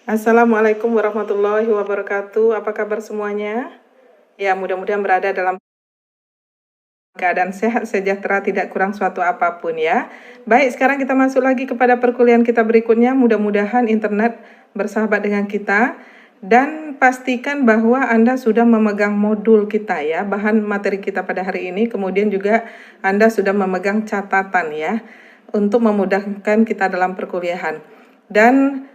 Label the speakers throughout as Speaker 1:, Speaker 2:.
Speaker 1: Assalamualaikum warahmatullahi wabarakatuh. Apa kabar semuanya? Ya, mudah-mudahan berada dalam keadaan sehat, sejahtera, tidak kurang suatu apapun ya. Baik, sekarang kita masuk lagi kepada perkuliahan kita berikutnya. Mudah-mudahan internet bersahabat dengan kita. Dan pastikan bahwa Anda sudah memegang modul kita ya, bahan materi kita pada hari ini. Kemudian juga Anda sudah memegang catatan ya, untuk memudahkan kita dalam perkuliahan. Dan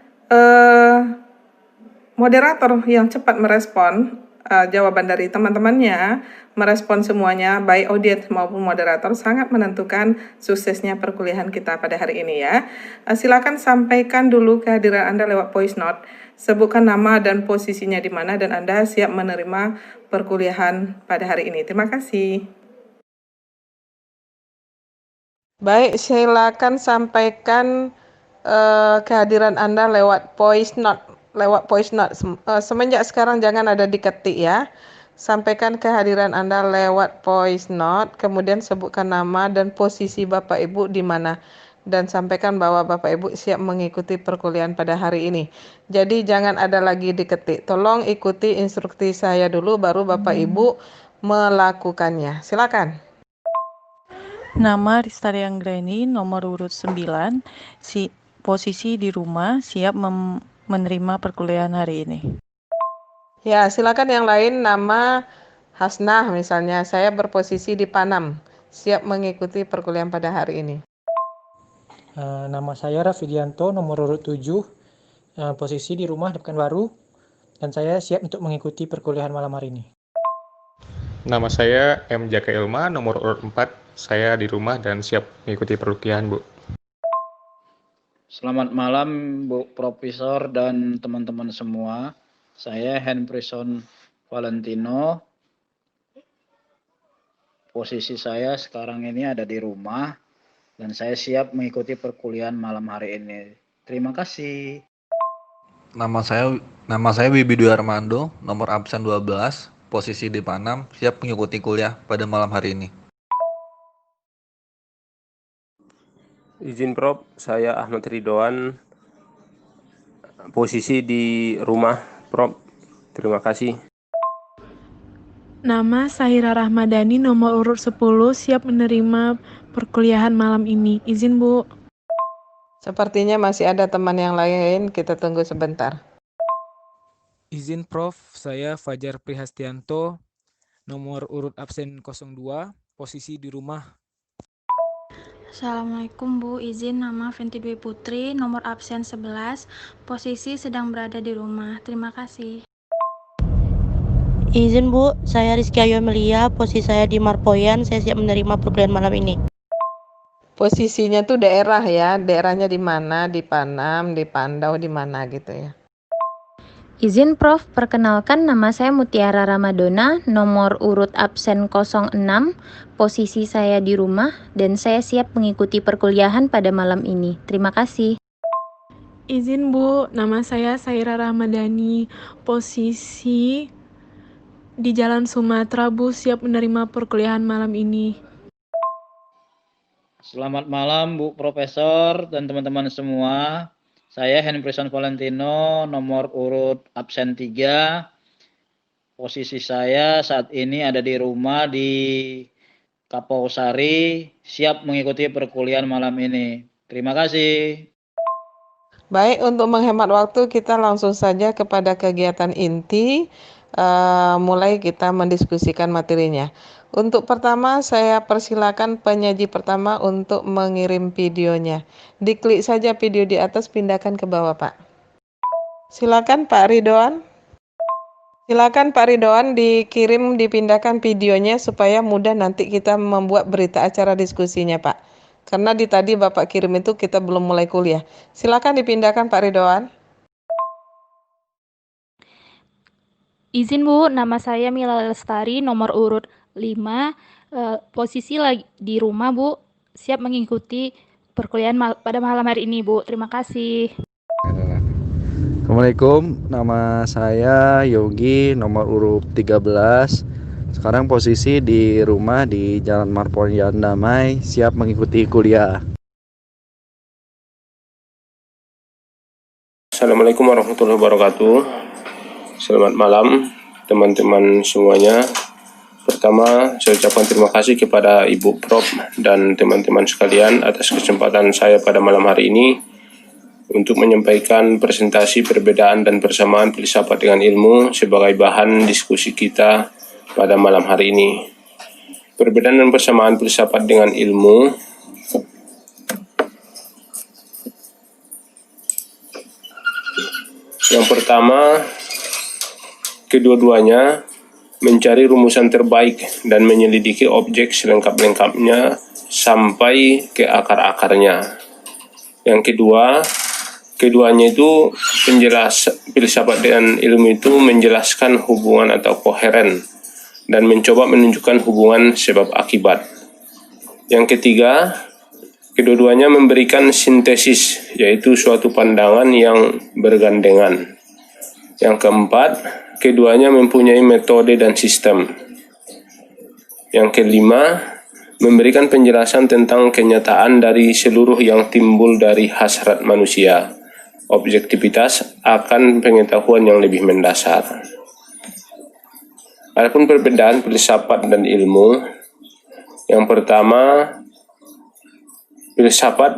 Speaker 1: moderator yang cepat merespon jawaban dari teman-temannya, merespon semuanya, baik audiens maupun moderator, sangat menentukan suksesnya perkuliahan kita pada hari ini ya. Silakan sampaikan dulu kehadiran Anda lewat voice note, sebutkan nama dan posisinya di mana, dan Anda siap menerima perkuliahan pada hari ini. Terima kasih. Baik, silakan sampaikan kehadiran Anda lewat voice note. Semenjak sekarang jangan ada diketik ya. Sampaikan kehadiran Anda lewat voice note, kemudian sebutkan nama dan posisi Bapak Ibu di mana. Dan sampaikan bahwa Bapak Ibu siap mengikuti perkuliahan pada hari ini. Jadi jangan ada lagi diketik. Tolong ikuti instruksi saya dulu, baru Bapak Ibu melakukannya. Silakan.
Speaker 2: Nama Ristari Anggreni, nomor urut 9, posisi di rumah, siap menerima perkuliahan hari ini.
Speaker 1: Ya, silakan yang lain. Nama Hasnah misalnya, saya berposisi di Panam, siap mengikuti perkuliahan pada hari ini.
Speaker 3: Nama saya Rafidianto, nomor urut 7, posisi di rumah di Pekanbaru, dan saya siap untuk mengikuti perkuliahan malam hari ini.
Speaker 4: Nama saya M. Jaka Ilma, nomor urut 4. Saya di rumah dan siap mengikuti perkuliahan, Bu.
Speaker 5: Selamat malam, Bu Profesor dan teman-teman semua. Saya Henprison Valentino. Posisi saya sekarang ini ada di rumah dan saya siap mengikuti perkuliahan malam hari ini. Terima kasih.
Speaker 6: Nama saya Wibi Dwi Armando, nomor absen 12, posisi di Panam, siap mengikuti kuliah pada malam hari ini.
Speaker 7: Izin Prof, saya Ahmad Ridwan, posisi di rumah Prof. Terima kasih.
Speaker 8: Nama Sahira Rahmadani, nomor urut 10, siap menerima perkuliahan malam ini. Izin, Bu.
Speaker 1: Sepertinya masih ada teman yang lain, kita tunggu sebentar.
Speaker 9: Izin Prof, saya Fajar Prihastianto, nomor urut absen 02, posisi di rumah.
Speaker 10: Assalamualaikum Bu, izin nama Fenty Dwi Putri, nomor absen 11, posisi sedang berada di rumah. Terima kasih.
Speaker 11: Izin Bu, saya Rizky Ayu Amelia, posisi saya di Marpoyan, saya siap menerima perkuliahan malam ini.
Speaker 1: Posisinya tuh daerah ya, daerahnya di mana, di Panam, di Pandau, di mana gitu ya.
Speaker 12: Izin Prof, perkenalkan nama saya Mutiara Ramadona, nomor urut absen 06, posisi saya di rumah, dan saya siap mengikuti perkuliahan pada malam ini. Terima kasih.
Speaker 8: Izin Bu, nama saya Sahira Ramadhani, posisi di Jalan Sumatera, Bu, siap menerima perkuliahan malam ini.
Speaker 5: Selamat malam Bu Profesor dan teman-teman semua. Saya Henprison Valentino, nomor urut absen 3. Posisi saya saat ini ada di rumah di Kapausari, siap mengikuti perkuliahan malam ini. Terima kasih.
Speaker 1: Baik, untuk menghemat waktu kita langsung saja kepada kegiatan inti. Mulai kita mendiskusikan materinya. Untuk pertama, saya persilakan penyaji pertama untuk mengirim videonya. Diklik saja video di atas, pindahkan ke bawah, Pak. Silakan Pak Ridwan. Silakan Pak Ridwan dikirim, dipindahkan videonya supaya mudah nanti kita membuat berita acara diskusinya, Pak. Karena tadi Bapak kirim itu kita belum mulai kuliah. Silakan dipindahkan Pak Ridwan.
Speaker 13: Izin Bu, nama saya Mila Lestari, nomor urut 5, posisi lagi di rumah Bu, siap mengikuti perkuliahan pada malam hari ini Bu. Terima kasih.
Speaker 6: Assalamualaikum, nama saya Yogi, nomor urut 13. Sekarang posisi di rumah di Jalan Marpoyan Damai, siap mengikuti kuliah.
Speaker 7: Assalamualaikum warahmatullahi wabarakatuh. Selamat malam teman-teman semuanya. Pertama, saya ucapkan terima kasih kepada Ibu Prof dan teman-teman sekalian atas kesempatan saya pada malam hari ini untuk menyampaikan presentasi perbedaan dan persamaan filsafat dengan ilmu sebagai bahan diskusi kita pada malam hari ini. Perbedaan dan persamaan filsafat dengan ilmu yang pertama, kedua-duanya mencari rumusan terbaik dan menyelidiki objek selengkap-lengkapnya sampai ke akar-akarnya. Yang kedua, keduanya itu filsafat dengan ilmu itu menjelaskan hubungan atau koheren dan mencoba menunjukkan hubungan sebab akibat. Yang ketiga, kedua-duanya memberikan sintesis, yaitu suatu pandangan yang bergandengan. Yang keempat, keduanya mempunyai metode dan sistem. Yang kelima, memberikan penjelasan tentang kenyataan dari seluruh yang timbul dari hasrat manusia, objektivitas akan pengetahuan yang lebih mendasar. Adapun perbedaan filsafat dan ilmu, yang pertama, filsafat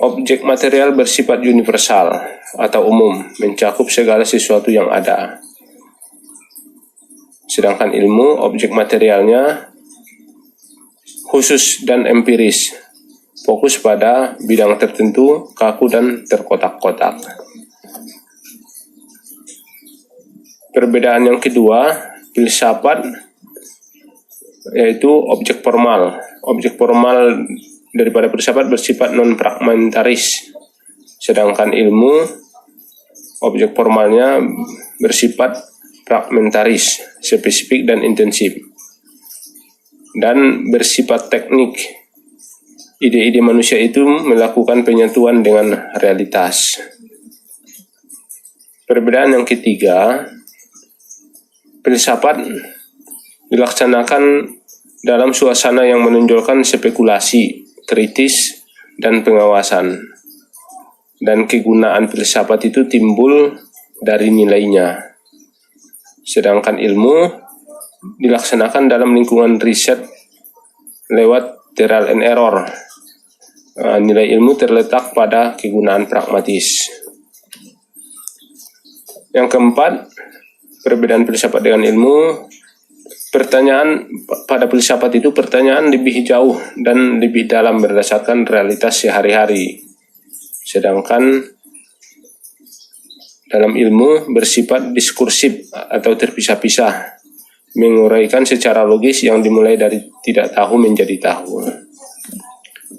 Speaker 7: objek material bersifat universal atau umum, mencakup segala sesuatu yang ada. Sedangkan ilmu, objek materialnya khusus dan empiris, fokus pada bidang tertentu, kaku dan terkotak-kotak. Perbedaan yang kedua, filsafat yaitu objek formal. Objek formal daripada filsafat bersifat non-fragmentaris, sedangkan ilmu objek formalnya bersifat fragmentaris, spesifik dan intensif, dan bersifat teknik. Ide-ide manusia itu melakukan penyatuan dengan realitas. Perbedaan yang ketiga, filsafat dilaksanakan dalam suasana yang menonjolkan spekulasi, kritis, dan pengawasan. Dan kegunaan filsafat itu timbul dari nilainya. Sedangkan ilmu dilaksanakan dalam lingkungan riset lewat trial and error. Nilai ilmu terletak pada kegunaan pragmatis. Yang keempat, perbedaan filsafat dengan ilmu. Pertanyaan pada filsafat itu pertanyaan lebih jauh dan lebih dalam berdasarkan realitas sehari-hari. Sedangkan dalam ilmu bersifat diskursif atau terpisah-pisah, menguraikan secara logis yang dimulai dari tidak tahu menjadi tahu.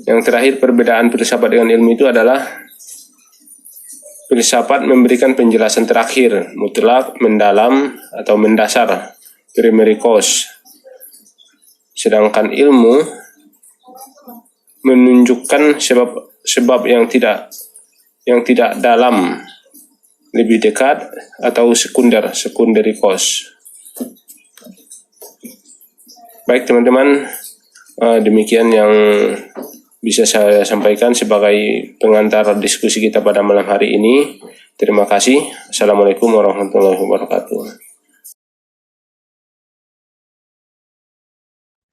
Speaker 7: Yang terakhir, perbedaan filsafat dengan ilmu itu adalah filsafat memberikan penjelasan terakhir, mutlak, mendalam, atau mendasar, primary cause. Sedangkan ilmu menunjukkan sebab yang tidak dalam, lebih dekat, atau secondary cause. Baik teman-teman, demikian yang bisa saya sampaikan sebagai pengantar diskusi kita pada malam hari ini. Terima kasih. Assalamualaikum warahmatullahi wabarakatuh.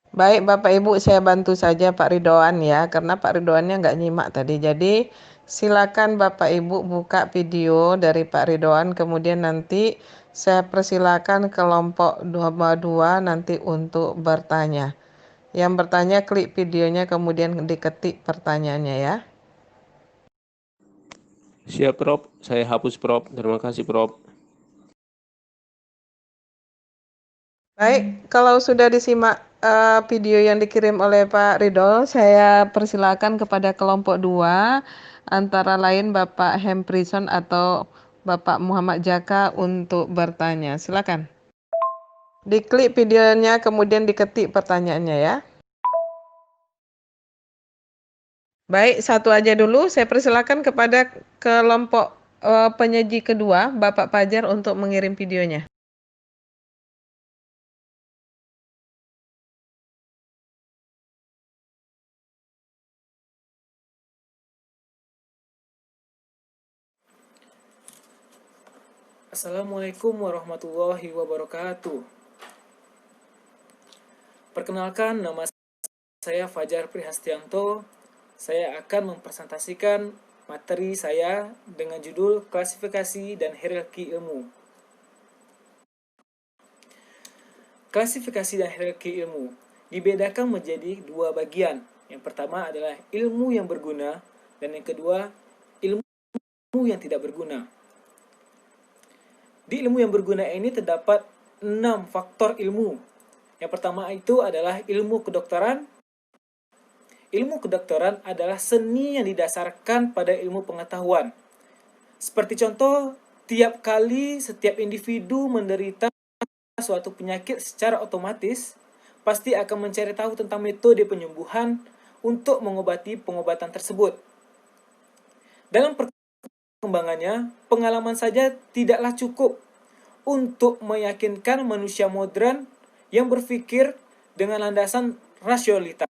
Speaker 1: Baik Bapak Ibu, saya bantu saja Pak Ridwan ya, karena Pak Ridwannya nggak nyimak tadi. Jadi silakan Bapak Ibu buka video dari Pak Ridwan, kemudian nanti saya persilakan kelompok 22 nanti untuk bertanya. Yang bertanya klik videonya kemudian diketik pertanyaannya ya.
Speaker 7: Siap Prof, saya hapus Prof. Terima kasih Prof.
Speaker 1: Baik, kalau sudah disimak video yang dikirim oleh Pak Ridho, saya persilakan kepada kelompok 2, antara lain Bapak Hemprison atau Bapak Muhammad Jaka untuk bertanya. Silakan. Diklik videonya kemudian diketik pertanyaannya ya. Baik, satu aja dulu. Saya persilakan kepada kelompok penyaji kedua, Bapak Fajar untuk mengirim videonya.
Speaker 14: Assalamualaikum warahmatullahi wabarakatuh. Perkenalkan, nama saya Fajar Prihastianto. Saya akan mempresentasikan materi saya dengan judul klasifikasi dan hierarki ilmu. Klasifikasi dan hierarki ilmu dibedakan menjadi dua bagian. Yang pertama adalah ilmu yang berguna dan yang kedua ilmu yang tidak berguna. Di ilmu yang berguna ini terdapat 6 faktor ilmu. Yang pertama itu adalah ilmu kedokteran. Ilmu kedokteran adalah seni yang didasarkan pada ilmu pengetahuan. Seperti contoh, tiap kali setiap individu menderita suatu penyakit secara otomatis, pasti akan mencari tahu tentang metode penyembuhan untuk mengobati pengobatan tersebut. Dalam perkembangannya, pengalaman saja tidaklah cukup untuk meyakinkan manusia modern yang berpikir dengan landasan rasionalitas.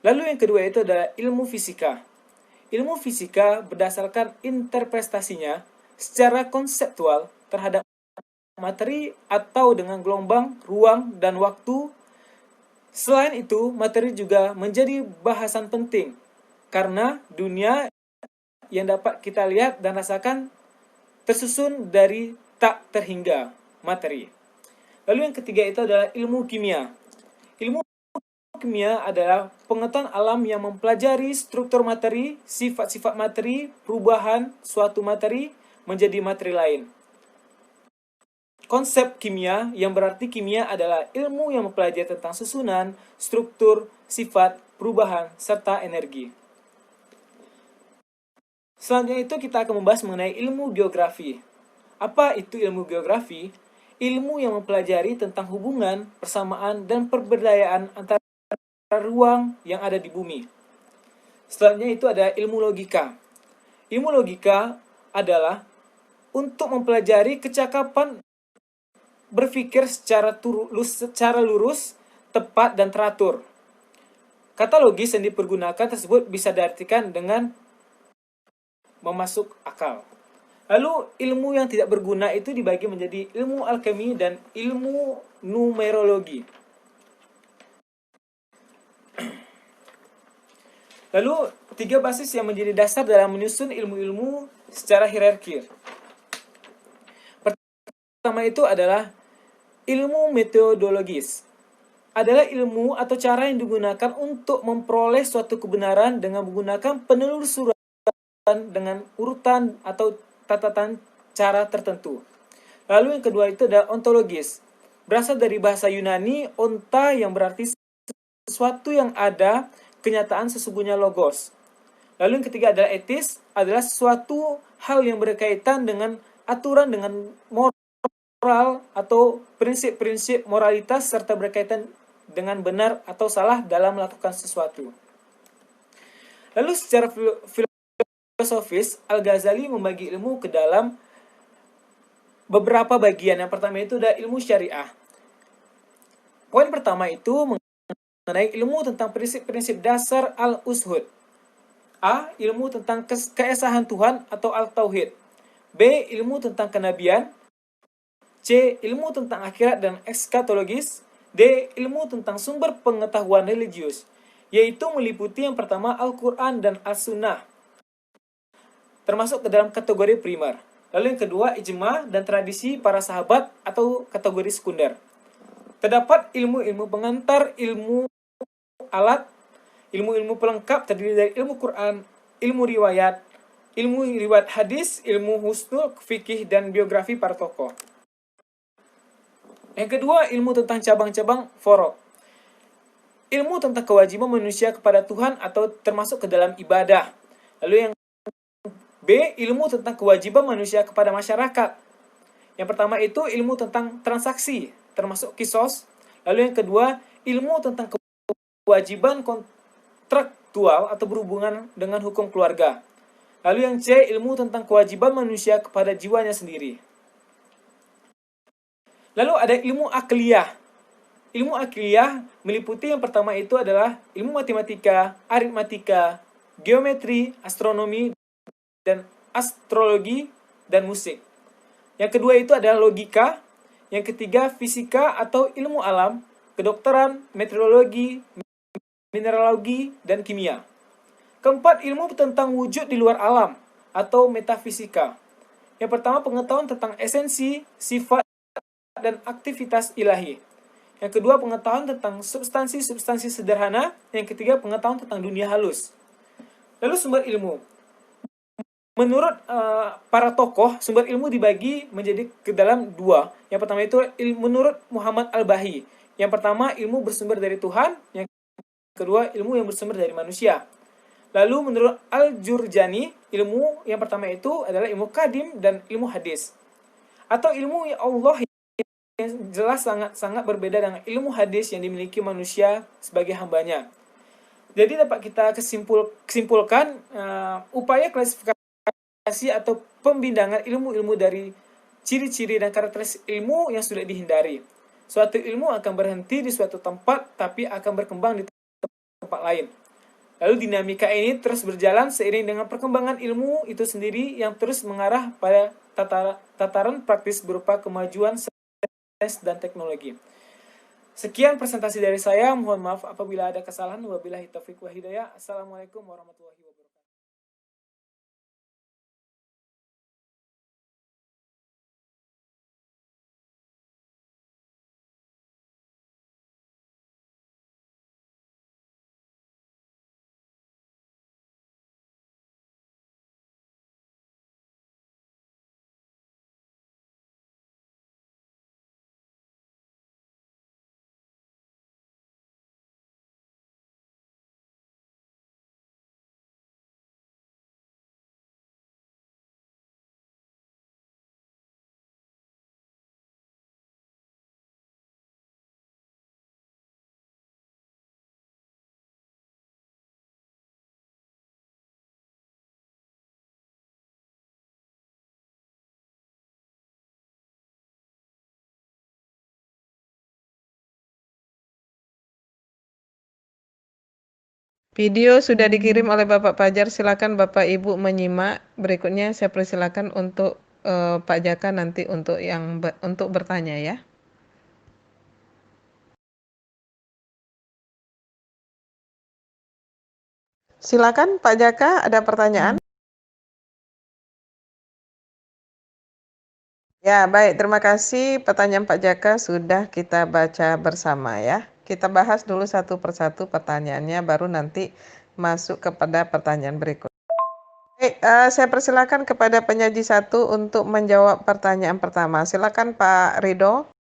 Speaker 14: Lalu yang kedua itu adalah ilmu fisika. Ilmu fisika berdasarkan interpretasinya secara konseptual terhadap materi atau dengan gelombang, ruang, dan waktu. Selain itu, materi juga menjadi bahasan penting karena dunia yang dapat kita lihat dan rasakan tersusun dari tak terhingga materi. Lalu yang ketiga itu adalah ilmu kimia. Ilmu kimia adalah pengetahuan alam yang mempelajari struktur materi, sifat-sifat materi, perubahan suatu materi menjadi materi lain. Konsep kimia yang berarti kimia adalah ilmu yang mempelajari tentang susunan, struktur, sifat, perubahan, serta energi. Selanjutnya itu kita akan membahas mengenai ilmu geografi. Apa itu ilmu geografi? Ilmu yang mempelajari tentang hubungan, persamaan, dan perbedaan antara ruang yang ada di bumi. Selanjutnya itu ada ilmu logika. Ilmu logika adalah untuk mempelajari kecakapan berpikir secara lurus, tepat, dan teratur. Kata logis yang dipergunakan tersebut bisa diartikan dengan memasuk akal. Lalu ilmu yang tidak berguna itu dibagi menjadi ilmu alkemi dan ilmu numerologi. Lalu 3 basis yang menjadi dasar dalam menyusun ilmu-ilmu secara hierarki. Pertama itu adalah ilmu metodologis. Adalah ilmu atau cara yang digunakan untuk memperoleh suatu kebenaran dengan menggunakan penelusuran dengan urutan atau catatan cara tertentu. Lalu yang kedua itu adalah ontologis. Berasal dari bahasa Yunani onta yang berarti sesuatu yang ada, kenyataan sesungguhnya logos. Lalu yang ketiga adalah etis, adalah sesuatu hal yang berkaitan dengan aturan dengan moral atau prinsip-prinsip moralitas serta berkaitan dengan benar atau salah dalam melakukan sesuatu. Lalu secara filosofis, Al-Ghazali membagi ilmu ke dalam beberapa bagian. Yang pertama itu ada ilmu syariah. Poin pertama itu mengenai ilmu tentang prinsip-prinsip dasar al-ushud. A. Ilmu tentang keesahan Tuhan atau al-tauhid. B. Ilmu tentang kenabian. C. Ilmu tentang akhirat dan eskatologis. D. Ilmu tentang sumber pengetahuan religius, yaitu meliputi yang pertama Al-Quran dan As-Sunnah, termasuk ke dalam kategori primer. Lalu yang kedua, ijma dan tradisi para sahabat atau kategori sekunder. Terdapat ilmu-ilmu pengantar, ilmu alat, ilmu-ilmu pelengkap terdiri dari ilmu Quran, ilmu riwayat hadis, ilmu husnul fikih, dan biografi para tokoh. Yang kedua, ilmu tentang cabang-cabang furuk. Ilmu tentang kewajiban manusia kepada Tuhan atau termasuk ke dalam ibadah. Lalu yang B. Ilmu tentang kewajiban manusia kepada masyarakat. Yang pertama itu ilmu tentang transaksi, termasuk kisos. Lalu yang kedua, ilmu tentang kewajiban kontraktual atau berhubungan dengan hukum keluarga. Lalu yang C. Ilmu tentang kewajiban manusia kepada jiwanya sendiri. Lalu ada ilmu akliyah. Ilmu akliyah meliputi yang pertama itu adalah ilmu matematika, aritmatika, geometri, astronomi, dan astrologi, dan musik. Yang kedua itu adalah logika. Yang ketiga fisika atau ilmu alam, kedokteran, meteorologi, mineralogi, dan kimia. Keempat, ilmu tentang wujud di luar alam atau metafisika. Yang pertama, pengetahuan tentang esensi, sifat, dan aktivitas ilahi. Yang kedua, pengetahuan tentang substansi-substansi sederhana. Yang ketiga, pengetahuan tentang dunia halus. Lalu sumber ilmu. Menurut para tokoh, sumber ilmu dibagi menjadi ke dalam dua. Yang pertama itu menurut Muhammad Al-Bahi. Yang pertama, ilmu bersumber dari Tuhan. Yang kedua, ilmu yang bersumber dari manusia. Lalu menurut Al-Jurjani, ilmu yang pertama itu adalah ilmu kadim dan ilmu hadis. Atau ilmu Allah yang jelas sangat berbeda dengan ilmu hadis yang dimiliki manusia sebagai hambanya. Jadi dapat kita kesimpulan upaya klasifikasi atau pembindangan ilmu-ilmu dari ciri-ciri dan karakteristik ilmu yang sulit dihindari. Suatu ilmu akan berhenti di suatu tempat, tapi akan berkembang di tempat lain. Lalu dinamika ini terus berjalan seiring dengan perkembangan ilmu itu sendiri yang terus mengarah pada tataran praktis berupa kemajuan sains dan teknologi. Sekian presentasi dari saya. Mohon maaf apabila ada kesalahan. Wabillahi taufiq wa hidayah. Assalamualaikum warahmatullahi wabarakatuh.
Speaker 1: Video sudah dikirim oleh Bapak Fajar, silakan Bapak Ibu menyimak. Berikutnya saya persilakan untuk Pak Jaka nanti untuk bertanya ya. Silakan Pak Jaka, ada pertanyaan? Ya, baik. Terima kasih. Pertanyaan Pak Jaka sudah kita baca bersama ya. Kita bahas dulu satu persatu pertanyaannya, baru nanti masuk kepada pertanyaan berikut. Baik, saya persilakan kepada penyaji satu untuk menjawab pertanyaan pertama. Silakan Pak Rido.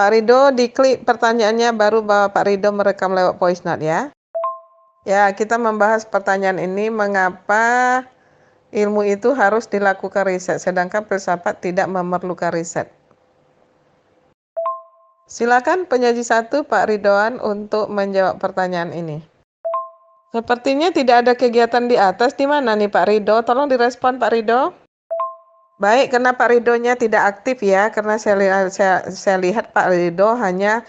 Speaker 1: Pak Rido, diklik pertanyaannya, baru Pak Rido merekam lewat voice note ya. Ya, kita membahas pertanyaan ini, mengapa ilmu itu harus dilakukan riset, sedangkan filsafat tidak memerlukan riset. Silakan penyaji satu Pak Ridwan untuk menjawab pertanyaan ini. Sepertinya tidak ada kegiatan di atas. Di mana nih Pak Rido? Tolong direspon Pak Rido. Baik, karena Pak Ridonya tidak aktif ya, karena saya lihat Pak Rido hanya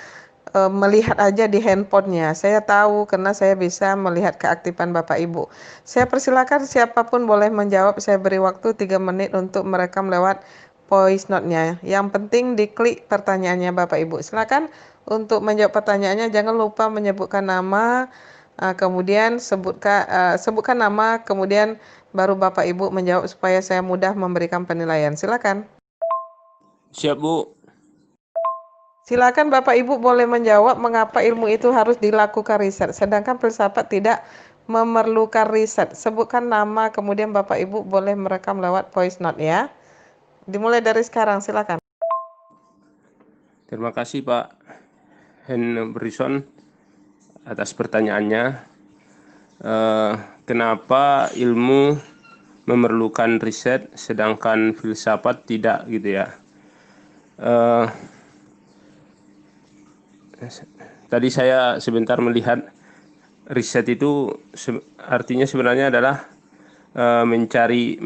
Speaker 1: melihat aja di handphonenya. Saya tahu karena saya bisa melihat keaktifan Bapak Ibu. Saya persilakan siapapun boleh menjawab. Saya beri waktu 3 menit untuk merekam lewat voice note-nya. Yang penting diklik pertanyaannya Bapak Ibu. Silakan untuk menjawab pertanyaannya. Jangan lupa menyebutkan nama, kemudian sebutkan nama, kemudian baru Bapak Ibu menjawab supaya saya mudah memberikan penilaian. Silakan.
Speaker 15: Siap, Bu.
Speaker 1: Silakan Bapak Ibu boleh menjawab mengapa ilmu itu harus dilakukan riset, sedangkan filsafat tidak memerlukan riset. Sebutkan nama, kemudian Bapak Ibu boleh merekam lewat voice note ya. Dimulai dari sekarang, silakan.
Speaker 15: Terima kasih Pak Henryson atas pertanyaannya. Kenapa ilmu memerlukan riset sedangkan filsafat tidak gitu ya? Tadi saya sebentar melihat riset itu artinya sebenarnya adalah mencari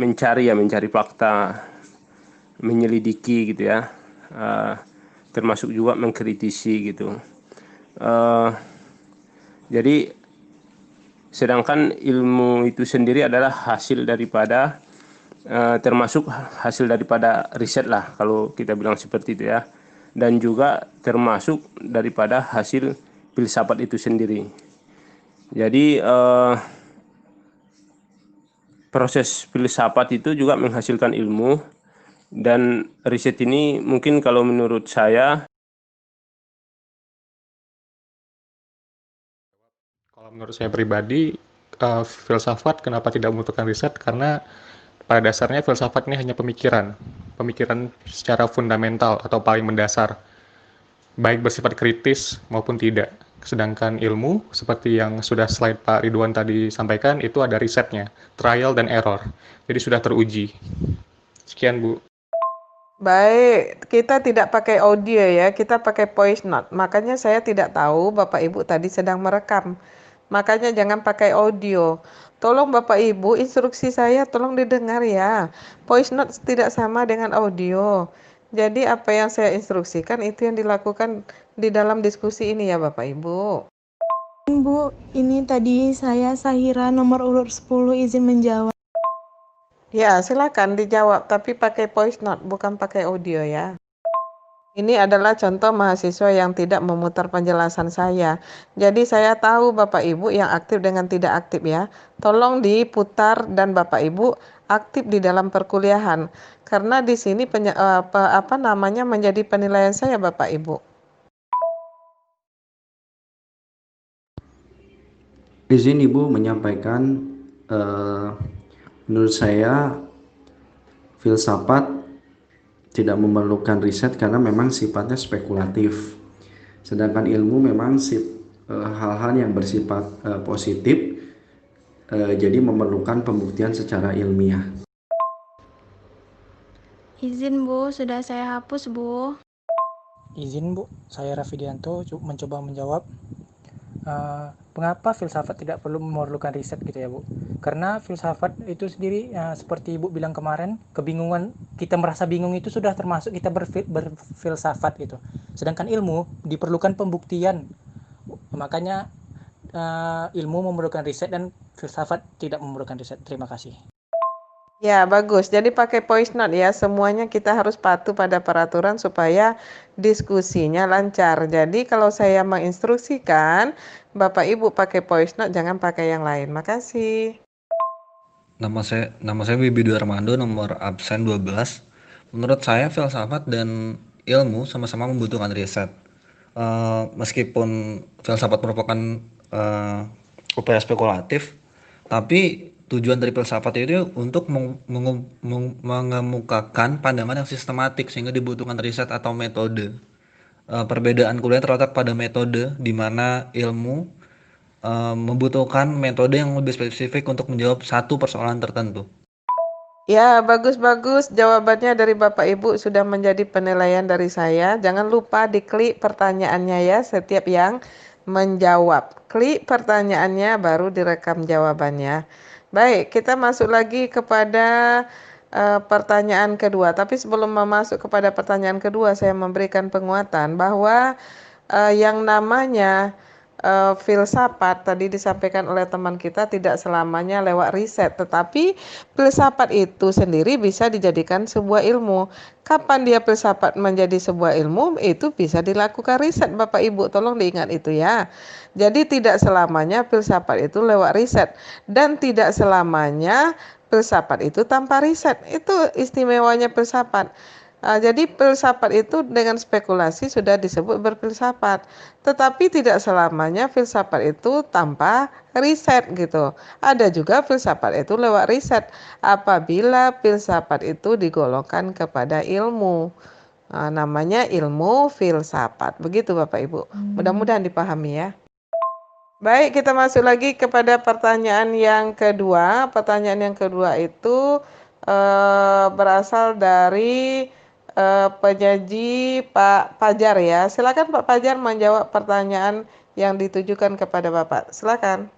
Speaker 15: fakta, menyelidiki gitu ya, termasuk juga mengkritisi gitu. Jadi sedangkan ilmu itu sendiri adalah hasil daripada termasuk hasil daripada riset lah kalau kita bilang seperti itu ya, dan juga termasuk daripada hasil filsafat itu sendiri. Jadi proses filsafat itu juga menghasilkan ilmu, dan riset ini mungkin kalau menurut saya,
Speaker 4: kalau menurut saya pribadi, filsafat kenapa tidak membutuhkan riset, karena pada dasarnya filsafat ini hanya pemikiran secara fundamental atau paling mendasar, baik bersifat kritis maupun tidak. Sedangkan ilmu, seperti yang sudah slide Pak Ridwan tadi sampaikan, itu ada risetnya, trial dan error. Jadi sudah teruji. Sekian, Bu.
Speaker 1: Baik, kita tidak pakai audio ya, kita pakai voice note. Makanya saya tidak tahu Bapak Ibu tadi sedang merekam. Makanya jangan pakai audio. Tolong Bapak Ibu, instruksi saya tolong didengar ya. Voice note tidak sama dengan audio. Jadi apa yang saya instruksikan itu yang dilakukan di dalam diskusi ini ya Bapak Ibu.
Speaker 8: Bu, ini tadi saya Sahira nomor urut 10 izin menjawab.
Speaker 1: Ya, silakan dijawab, tapi pakai voice note, bukan pakai audio ya. Ini adalah contoh mahasiswa yang tidak memutar penjelasan saya. Jadi saya tahu Bapak Ibu yang aktif dengan tidak aktif ya. Tolong diputar dan Bapak Ibu aktif di dalam perkuliahan. Karena di sini menjadi penilaian saya Bapak Ibu.
Speaker 6: Izin Ibu menyampaikan, menurut saya filsafat tidak memerlukan riset karena memang sifatnya spekulatif. Sedangkan ilmu memang hal-hal yang bersifat positif, jadi memerlukan pembuktian secara ilmiah.
Speaker 10: Izin Bu, sudah saya hapus Bu.
Speaker 3: Izin Bu, saya Rafidianto mencoba menjawab. Mengapa filsafat tidak perlu memerlukan riset gitu ya Bu? Karena filsafat itu sendiri seperti Ibu bilang kemarin, kebingungan, kita merasa bingung itu sudah termasuk kita berfilsafat gitu. Sedangkan ilmu diperlukan pembuktian. Makanya ilmu memerlukan riset dan filsafat tidak memerlukan riset. Terima kasih.
Speaker 1: Ya, bagus. Jadi pakai voice note ya. Semuanya kita harus patuh pada peraturan supaya diskusinya lancar. Jadi kalau saya menginstruksikan, Bapak Ibu pakai voice note, jangan pakai yang lain. Makasih.
Speaker 16: Nama saya Bibi Dwi Armando, nomor absen 12. Menurut saya filsafat dan ilmu sama-sama membutuhkan riset. Meskipun filsafat merupakan upaya spekulatif, tapi tujuan dari filsafat itu untuk mengemukakan pandangan yang sistematik sehingga dibutuhkan riset atau metode. Perbedaan kuliah terletak pada metode, di mana ilmu membutuhkan metode yang lebih spesifik untuk menjawab satu persoalan tertentu.
Speaker 1: Ya, bagus-bagus. Jawabannya dari Bapak Ibu sudah menjadi penilaian dari saya. Jangan lupa diklik pertanyaannya ya, setiap yang menjawab. Klik pertanyaannya, baru direkam jawabannya. Baik, kita masuk lagi kepada pertanyaan kedua. Tapi sebelum masuk kepada pertanyaan kedua, saya memberikan penguatan bahwa yang namanya filsafat tadi disampaikan oleh teman kita tidak selamanya lewat riset, tetapi filsafat itu sendiri bisa dijadikan sebuah ilmu. Kapan dia filsafat menjadi sebuah ilmu? Itu bisa dilakukan riset Bapak Ibu, tolong diingat itu ya. Jadi tidak selamanya filsafat itu lewat riset, dan tidak selamanya filsafat itu tanpa riset. Itu istimewanya filsafat. Jadi filsafat itu dengan spekulasi sudah disebut berfilsafat, tetapi tidak selamanya filsafat itu tanpa riset gitu. Ada juga filsafat itu lewat riset apabila filsafat itu digolongkan kepada ilmu. Namanya ilmu filsafat. Begitu Bapak Ibu. Mudah-mudahan dipahami ya. Baik, kita masuk lagi kepada pertanyaan yang kedua. Pertanyaan yang kedua itu berasal dari penyaji Pak Fajar ya. Silakan Pak Fajar menjawab pertanyaan yang ditujukan kepada Bapak. Silakan.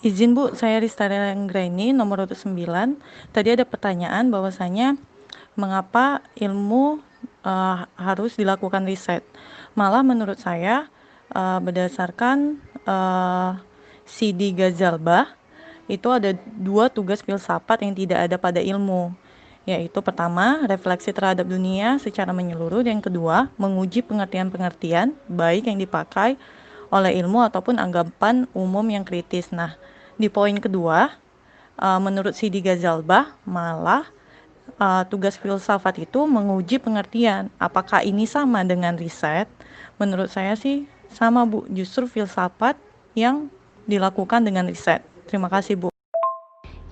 Speaker 2: Izin Bu, saya Ristari Anggraini, nomor 9. Tadi ada pertanyaan bahwasanya mengapa ilmu harus dilakukan riset. Malah menurut saya berdasarkan Sidi Ghazalbah itu ada 2 tugas filsafat yang tidak ada pada ilmu, yaitu pertama, refleksi terhadap dunia secara menyeluruh, dan yang kedua, menguji pengertian-pengertian baik yang dipakai oleh ilmu ataupun anggapan umum yang kritis. Nah, di poin kedua, menurut Sidi Ghazalbah, malah tugas filsafat itu menguji pengertian. Apakah ini sama dengan riset? Menurut saya sih sama, Bu. Justru filsafat yang dilakukan dengan riset. Terima kasih, Bu.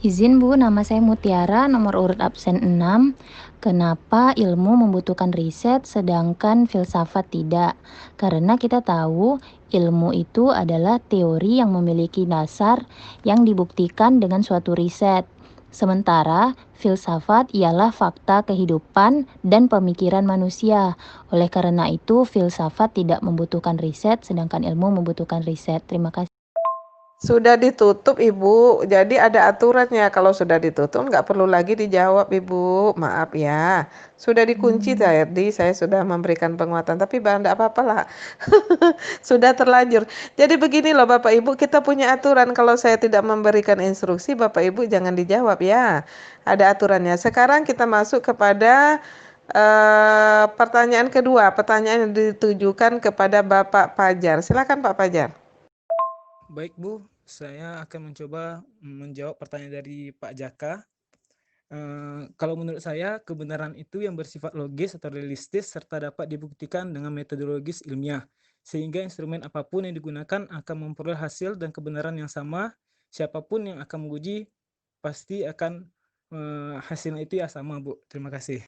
Speaker 12: Izin Bu, nama saya Mutiara, nomor urut absen 6. Kenapa ilmu membutuhkan riset sedangkan filsafat tidak? Karena kita tahu ilmu itu adalah teori yang memiliki dasar yang dibuktikan dengan suatu riset. Sementara filsafat ialah fakta kehidupan dan pemikiran manusia. Oleh karena itu, filsafat tidak membutuhkan riset sedangkan ilmu membutuhkan riset. Terima kasih.
Speaker 1: Sudah ditutup Ibu, jadi ada aturannya. Kalau sudah ditutup nggak perlu lagi dijawab Ibu, maaf ya. Sudah dikunci tadi, saya sudah memberikan penguatan, tapi enggak apa-apa lah. Sudah terlanjur. Jadi begini loh Bapak Ibu, kita punya aturan. Kalau saya tidak memberikan instruksi, Bapak Ibu jangan dijawab ya. Ada aturannya. Sekarang kita masuk kepada pertanyaan kedua. Pertanyaan yang ditujukan kepada Bapak Fajar. Silakan Pak Fajar.
Speaker 9: Baik Bu, saya akan mencoba menjawab pertanyaan dari Pak Jaka. Kalau menurut saya, kebenaran itu yang bersifat logis atau realistis serta dapat dibuktikan dengan metodologis ilmiah, sehingga instrumen apapun yang digunakan akan memperoleh hasil dan kebenaran yang sama. Siapapun yang akan menguji pasti akan hasilnya itu ya sama, Bu. Terima kasih.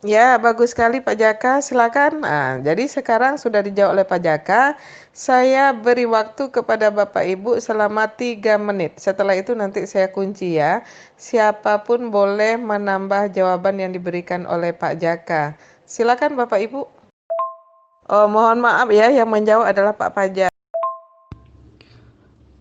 Speaker 1: Ya, bagus sekali Pak Jaka, silakan. Nah, jadi sekarang sudah dijawab oleh Pak Jaka. Saya beri waktu kepada Bapak Ibu selama 3 menit. Setelah itu nanti saya kunci ya. Siapapun boleh menambah jawaban yang diberikan oleh Pak Jaka. Silakan Bapak Ibu. Oh, mohon maaf ya, yang menjawab adalah Pak Fajar.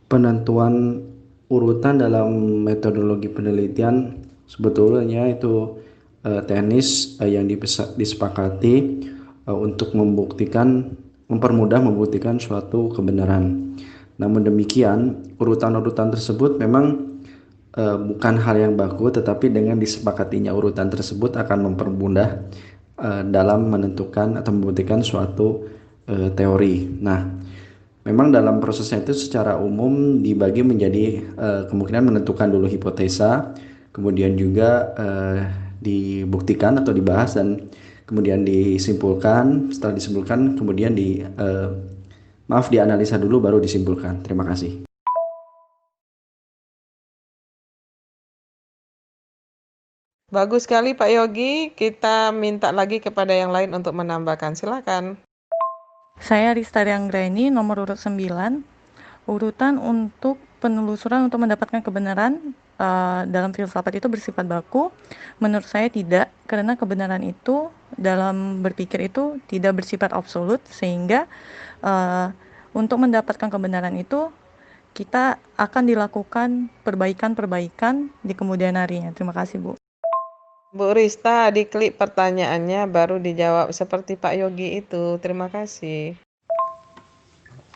Speaker 6: Penentuan urutan dalam metodologi penelitian sebetulnya itu teknis yang disepakati untuk mempermudah membuktikan suatu kebenaran. Namun demikian, urutan-urutan tersebut memang bukan hal yang baku, tetapi dengan disepakatinya urutan tersebut akan mempermudah dalam menentukan atau membuktikan suatu teori. Nah, memang dalam prosesnya itu secara umum dibagi menjadi kemungkinan menentukan dulu hipotesa, kemudian juga dibuktikan atau dibahas, dan kemudian disimpulkan. Setelah disimpulkan kemudian dianalisa dulu baru disimpulkan. Terima kasih.
Speaker 1: Bagus sekali Pak Yogi, kita minta lagi kepada yang lain untuk menambahkan. Silakan.
Speaker 2: Saya Ristari Anggraini, nomor urut 9. Urutan untuk penelusuran untuk mendapatkan kebenaran dalam filsafat itu bersifat baku. Menurut saya tidak, karena kebenaran itu dalam berpikir itu tidak bersifat absolut, sehingga untuk mendapatkan kebenaran itu kita akan dilakukan perbaikan-perbaikan di kemudian harinya. Terima kasih, Bu.
Speaker 1: Bu Rista, diklik pertanyaannya baru dijawab seperti Pak Yogi itu. Terima kasih.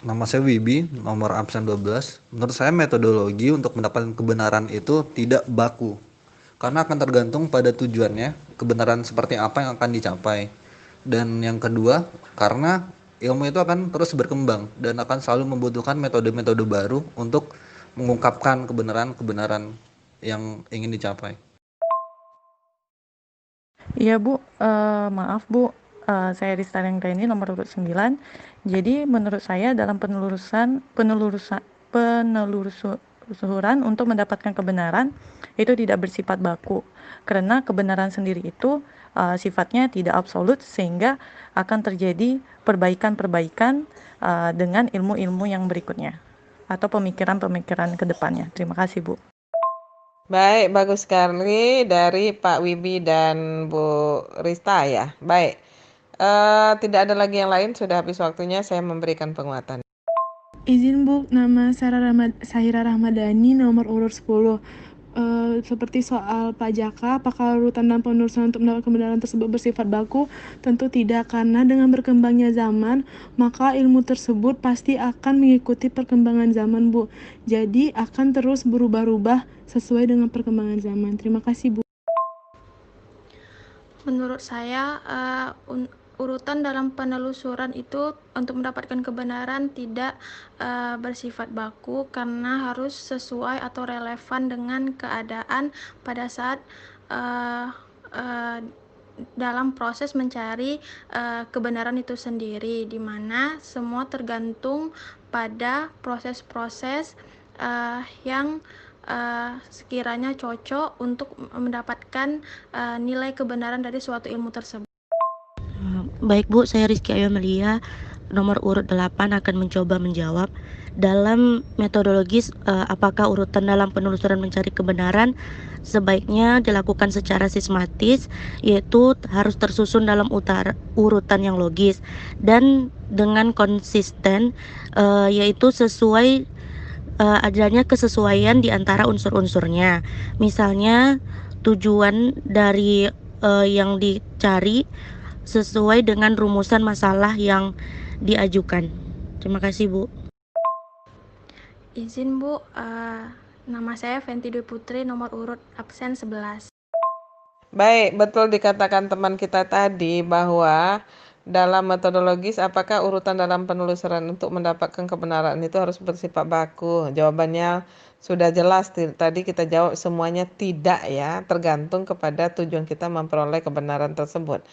Speaker 16: Nama saya Wibi, nomor absen 12. Menurut saya metodologi untuk mendapatkan kebenaran itu tidak baku. Karena akan tergantung pada tujuannya, kebenaran seperti apa yang akan dicapai. Dan yang kedua, karena ilmu itu akan terus berkembang dan akan selalu membutuhkan metode-metode baru untuk mengungkapkan kebenaran-kebenaran yang ingin dicapai.
Speaker 2: Iya Bu, maaf Bu, saya Ristari Anggraini, nomor urut 9. Jadi menurut saya dalam penelusuran untuk mendapatkan kebenaran itu tidak bersifat baku, karena kebenaran sendiri itu sifatnya tidak absolut, sehingga akan terjadi perbaikan-perbaikan dengan ilmu-ilmu yang berikutnya atau pemikiran-pemikiran ke depannya. Terima kasih Bu.
Speaker 1: Baik, bagus sekali dari Pak Wibi dan Bu Rista ya. Baik, tidak ada lagi yang lain, sudah habis waktunya, saya memberikan penguatan.
Speaker 8: Izin Bu, nama Sahira Rahmadani, nomor urut 10. seperti soal Pak Jaka, apakah urutan dan penelusuran untuk mendapat kebenaran tersebut bersifat baku? Tentu tidak, karena dengan berkembangnya zaman, maka ilmu tersebut pasti akan mengikuti perkembangan zaman, Bu. Jadi akan terus berubah-ubah sesuai dengan perkembangan zaman. Terima kasih, Bu.
Speaker 10: Menurut saya, urutan dalam penelusuran itu untuk mendapatkan kebenaran tidak bersifat baku, karena harus sesuai atau relevan dengan keadaan pada saat dalam proses mencari kebenaran itu sendiri, di mana semua tergantung pada proses-proses yang sekiranya cocok untuk mendapatkan nilai kebenaran dari suatu ilmu tersebut.
Speaker 11: Baik Bu, saya Rizky Ayomelia, nomor urut 8 akan mencoba menjawab. Dalam metodologis, apakah urutan dalam penelusuran mencari kebenaran sebaiknya dilakukan secara sistematis, yaitu harus tersusun dalam urutan yang logis dan dengan konsisten, yaitu sesuai adanya kesesuaian di antara unsur-unsurnya. Misalnya tujuan dari yang dicari sesuai dengan rumusan masalah yang diajukan. Terima kasih, Bu.
Speaker 10: Izin, Bu, nama saya Fenti Dwi Putri, nomor urut absen 11.
Speaker 1: Baik, betul dikatakan teman kita tadi bahwa dalam metodologis apakah urutan dalam penelusuran untuk mendapatkan kebenaran itu harus bersifat baku? Jawabannya sudah jelas, tadi kita jawab semuanya tidak ya, tergantung kepada tujuan kita memperoleh kebenaran tersebut.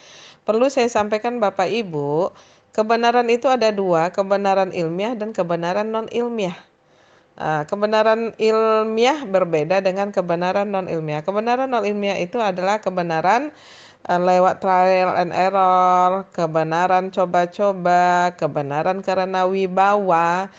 Speaker 1: Perlu saya sampaikan Bapak Ibu, kebenaran itu ada dua, kebenaran ilmiah dan kebenaran non-ilmiah. Kebenaran ilmiah berbeda dengan kebenaran non-ilmiah. Kebenaran non-ilmiah itu adalah kebenaran lewat trial and error, kebenaran coba-coba, kebenaran karena wibawa.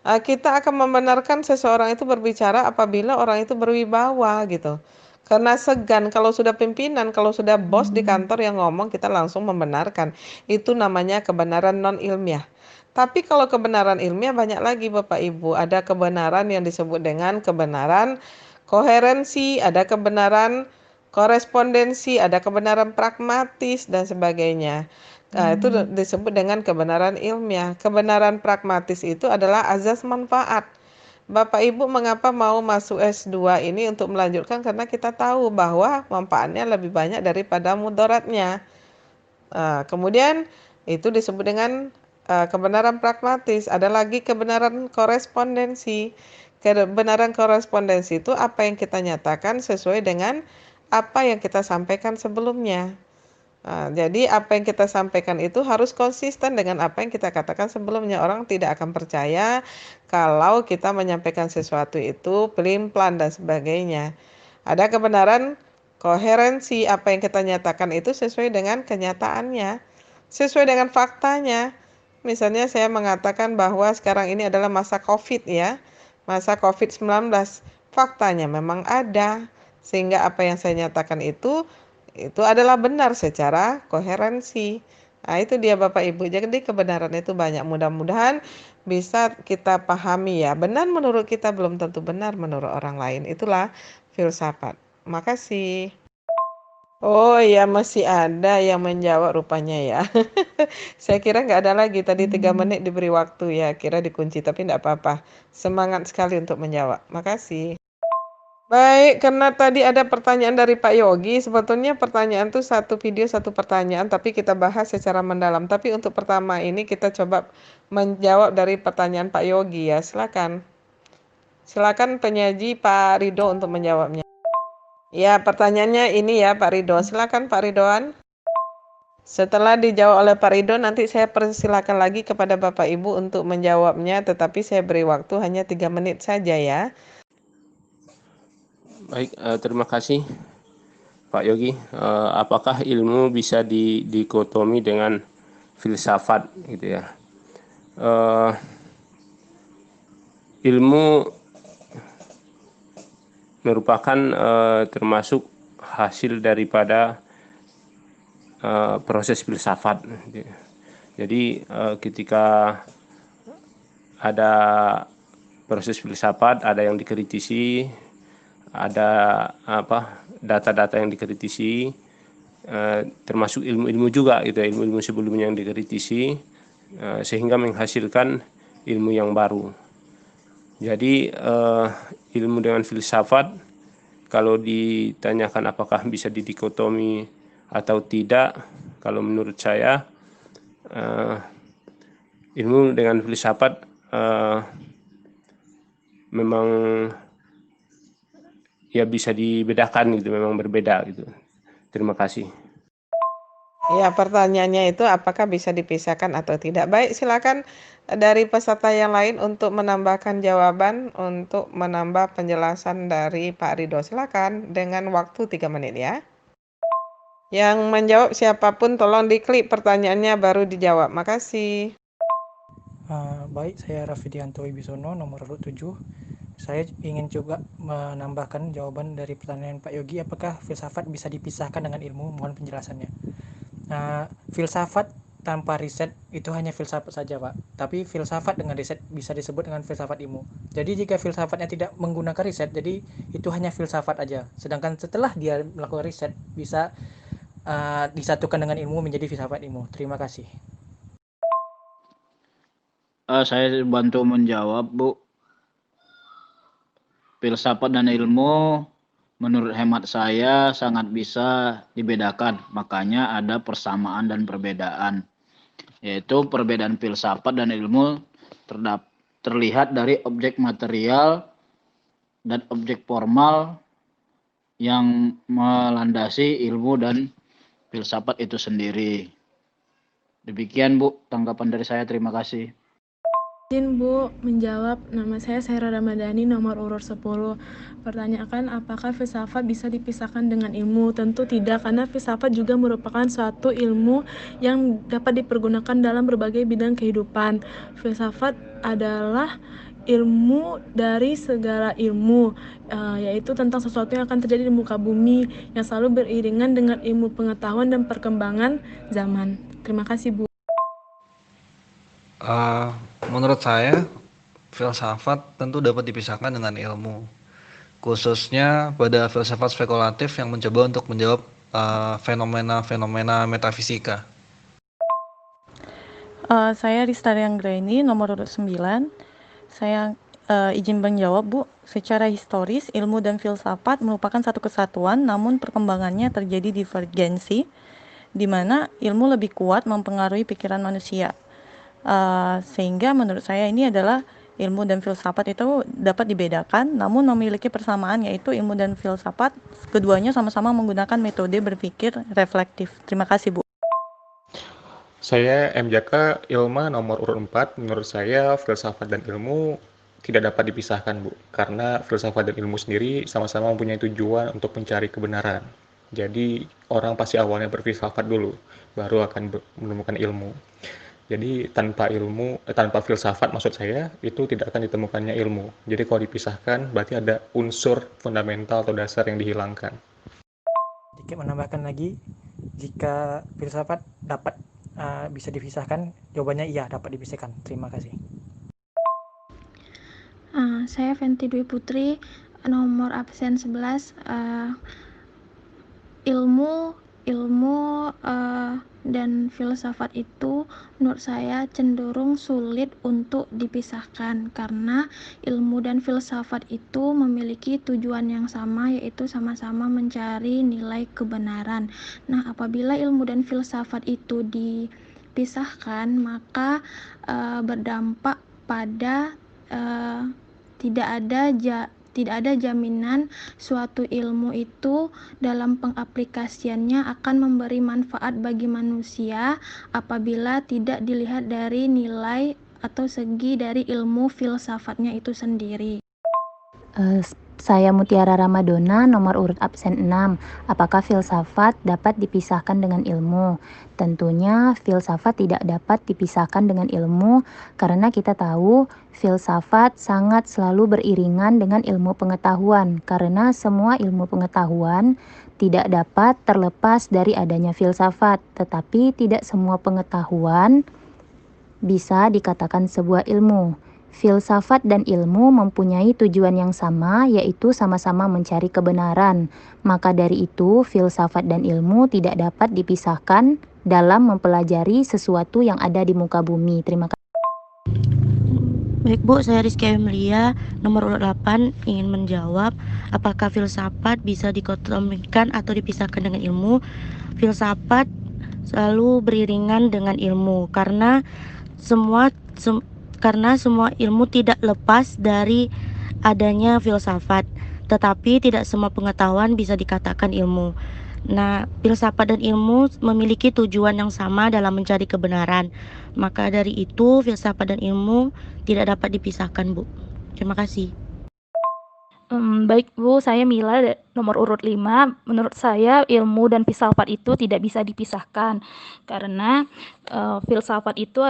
Speaker 1: Kita akan membenarkan seseorang itu berbicara apabila orang itu berwibawa gitu. Karena segan, kalau sudah pimpinan, kalau sudah bos di kantor yang ngomong, kita langsung membenarkan. Itu namanya kebenaran non-ilmiah. Tapi kalau kebenaran ilmiah banyak lagi Bapak Ibu. Ada kebenaran yang disebut dengan kebenaran koherensi, ada kebenaran korespondensi, ada kebenaran pragmatis dan sebagainya. Itu disebut dengan kebenaran ilmiah. Kebenaran pragmatis itu adalah azas manfaat. Bapak Ibu mengapa mau masuk S2 ini untuk melanjutkan? Karena kita tahu bahwa manfaatnya lebih banyak daripada mudaratnya. Kemudian itu disebut dengan kebenaran pragmatis. Ada lagi kebenaran korespondensi. Kebenaran korespondensi itu apa yang kita nyatakan sesuai dengan apa yang kita sampaikan sebelumnya. Jadi apa yang kita sampaikan itu harus konsisten dengan apa yang kita katakan sebelumnya. Orang tidak akan percaya kalau kita menyampaikan sesuatu itu pelin-pelan dan sebagainya. Ada kebenaran koherensi, apa yang kita nyatakan itu sesuai dengan kenyataannya, sesuai dengan faktanya. Misalnya saya mengatakan bahwa sekarang ini adalah masa COVID ya, masa COVID-19. Faktanya memang ada, sehingga apa yang saya nyatakan itu adalah benar secara koherensi. Itu dia Bapak Ibu. Jadi kebenaran itu banyak. Mudah-mudahan bisa kita pahami ya. Benar menurut kita belum tentu benar menurut orang lain. Itulah filsafat. Makasih. Oh ya, masih ada yang menjawab rupanya ya. Saya kira nggak ada lagi. Tadi 3 menit diberi waktu ya. Kira dikunci, tapi nggak apa-apa. Semangat sekali untuk menjawab. Makasih. Baik, karena tadi ada pertanyaan dari Pak Yogi. Sebetulnya pertanyaan itu satu video satu pertanyaan, tapi kita bahas secara mendalam. Tapi untuk pertama ini kita coba menjawab dari pertanyaan Pak Yogi ya. Silakan. Silakan penyaji Pak Ridho untuk menjawabnya. Ya, pertanyaannya ini ya Pak Ridho. Silakan Pak Ridhoan. Setelah dijawab oleh Pak Ridho, nanti saya persilakan lagi kepada Bapak Ibu untuk menjawabnya, tetapi saya beri waktu hanya 3 menit saja ya.
Speaker 15: Baik, terima kasih Pak Yogi. Apakah ilmu bisa dikotomi dengan filsafat gitu ya? Ilmu merupakan termasuk hasil daripada proses filsafat. Jadi ketika ada proses filsafat, ada yang dikritisi, ada data-data yang dikritisi, termasuk ilmu-ilmu juga gitu, ilmu-ilmu sebelumnya yang dikritisi, sehingga menghasilkan ilmu yang baru. Jadi ilmu dengan filsafat, kalau ditanyakan apakah bisa didikotomi atau tidak, kalau menurut saya ilmu dengan filsafat memang ya bisa dibedakan gitu, memang berbeda gitu. Terima kasih.
Speaker 1: Ya, pertanyaannya itu apakah bisa dipisahkan atau tidak. Baik, silakan dari peserta yang lain untuk menambahkan jawaban, untuk menambah penjelasan dari Pak Ridho. Silakan dengan waktu 3 menit ya. Yang menjawab siapapun tolong diklik pertanyaannya baru dijawab. Makasih.
Speaker 3: Baik, saya Raffidianto Wibisono, nomor urut 7. Saya ingin juga menambahkan jawaban dari pertanyaan Pak Yogi, apakah filsafat bisa dipisahkan dengan ilmu? Mohon penjelasannya. Filsafat tanpa riset itu hanya filsafat saja, Pak. Tapi filsafat dengan riset bisa disebut dengan filsafat ilmu. Jadi jika filsafatnya tidak menggunakan riset, jadi itu hanya filsafat aja. Sedangkan setelah dia melakukan riset, bisa disatukan dengan ilmu menjadi filsafat ilmu. Terima kasih.
Speaker 5: Saya bantu menjawab, Bu. Filsafat dan ilmu menurut hemat saya sangat bisa dibedakan. Makanya ada persamaan dan perbedaan. Yaitu perbedaan filsafat dan ilmu terlihat dari objek material dan objek formal yang melandasi ilmu dan filsafat itu sendiri. Demikian, Bu, tanggapan dari saya. Terima kasih.
Speaker 8: Izin Bu menjawab, nama saya Saira Ramadhani, nomor urut 10. Pertanyaan, apakah filsafat bisa dipisahkan dengan ilmu? Tentu tidak, karena filsafat juga merupakan suatu ilmu yang dapat dipergunakan dalam berbagai bidang kehidupan. Filsafat adalah ilmu dari segala ilmu, yaitu tentang sesuatu yang akan terjadi di muka bumi, yang selalu beriringan dengan ilmu pengetahuan dan perkembangan zaman. Terima kasih, Bu.
Speaker 16: Menurut saya, filsafat tentu dapat dipisahkan dengan ilmu, khususnya pada filsafat spekulatif yang mencoba untuk menjawab fenomena-fenomena metafisika.
Speaker 2: Saya Lestari Anggraini, nomor urut 9. Saya izin menjawab, Bu. Secara historis, ilmu dan filsafat merupakan satu kesatuan, namun perkembangannya terjadi divergensi, di mana ilmu lebih kuat mempengaruhi pikiran manusia. Sehingga menurut saya ini adalah ilmu dan filsafat itu dapat dibedakan, namun memiliki persamaan, yaitu ilmu dan filsafat keduanya sama-sama menggunakan metode berpikir reflektif. Terima kasih, Bu.
Speaker 4: Saya MJK Ilma, nomor urut 4. Menurut saya filsafat dan ilmu tidak dapat dipisahkan, Bu, karena filsafat dan ilmu sendiri sama-sama mempunyai tujuan untuk mencari kebenaran. Jadi orang pasti awalnya berfilsafat dulu, baru akan menemukan ilmu. Jadi tanpa filsafat maksud saya, itu tidak akan ditemukannya ilmu. Jadi kalau dipisahkan, berarti ada unsur fundamental atau dasar yang dihilangkan.
Speaker 3: Sedikit menambahkan lagi, jika filsafat dapat bisa dipisahkan, jawabannya iya, dapat dipisahkan. Terima kasih.
Speaker 10: Saya Fenty Dwi Putri, nomor absen 11. Ilmu dan filsafat itu menurut saya cenderung sulit untuk dipisahkan, karena ilmu dan filsafat itu memiliki tujuan yang sama, yaitu sama-sama mencari nilai kebenaran. Nah, apabila ilmu dan filsafat itu dipisahkan, maka berdampak pada tidak ada jaminan suatu ilmu itu dalam pengaplikasiannya akan memberi manfaat bagi manusia apabila tidak dilihat dari nilai atau segi dari ilmu filsafatnya itu sendiri.
Speaker 12: Saya Mutiara Ramadona, nomor urut absen 6. Apakah filsafat dapat dipisahkan dengan ilmu? Tentunya filsafat tidak dapat dipisahkan dengan ilmu, karena kita tahu filsafat sangat selalu beriringan dengan ilmu pengetahuan, karena semua ilmu pengetahuan tidak dapat terlepas dari adanya filsafat, tetapi tidak semua pengetahuan bisa dikatakan sebuah ilmu. Filsafat dan ilmu mempunyai tujuan yang sama, yaitu sama-sama mencari kebenaran. Maka dari itu, filsafat dan ilmu tidak dapat dipisahkan dalam mempelajari sesuatu yang ada di muka bumi. Terima kasih.
Speaker 11: Baik Bu, saya Rizky Amelia, nomor urut 8, ingin menjawab apakah filsafat bisa dikotomikan atau dipisahkan dengan ilmu. Filsafat selalu beriringan dengan ilmu karena semua ilmu tidak lepas dari adanya filsafat, tetapi tidak semua pengetahuan bisa dikatakan ilmu. Nah, filsafat dan ilmu memiliki tujuan yang sama dalam mencari kebenaran. Maka dari itu, filsafat dan ilmu tidak dapat dipisahkan, Bu. Terima kasih.
Speaker 13: Baik Bu, saya Mila nomor urut 5. Menurut saya ilmu dan filsafat itu tidak bisa dipisahkan karena filsafat itu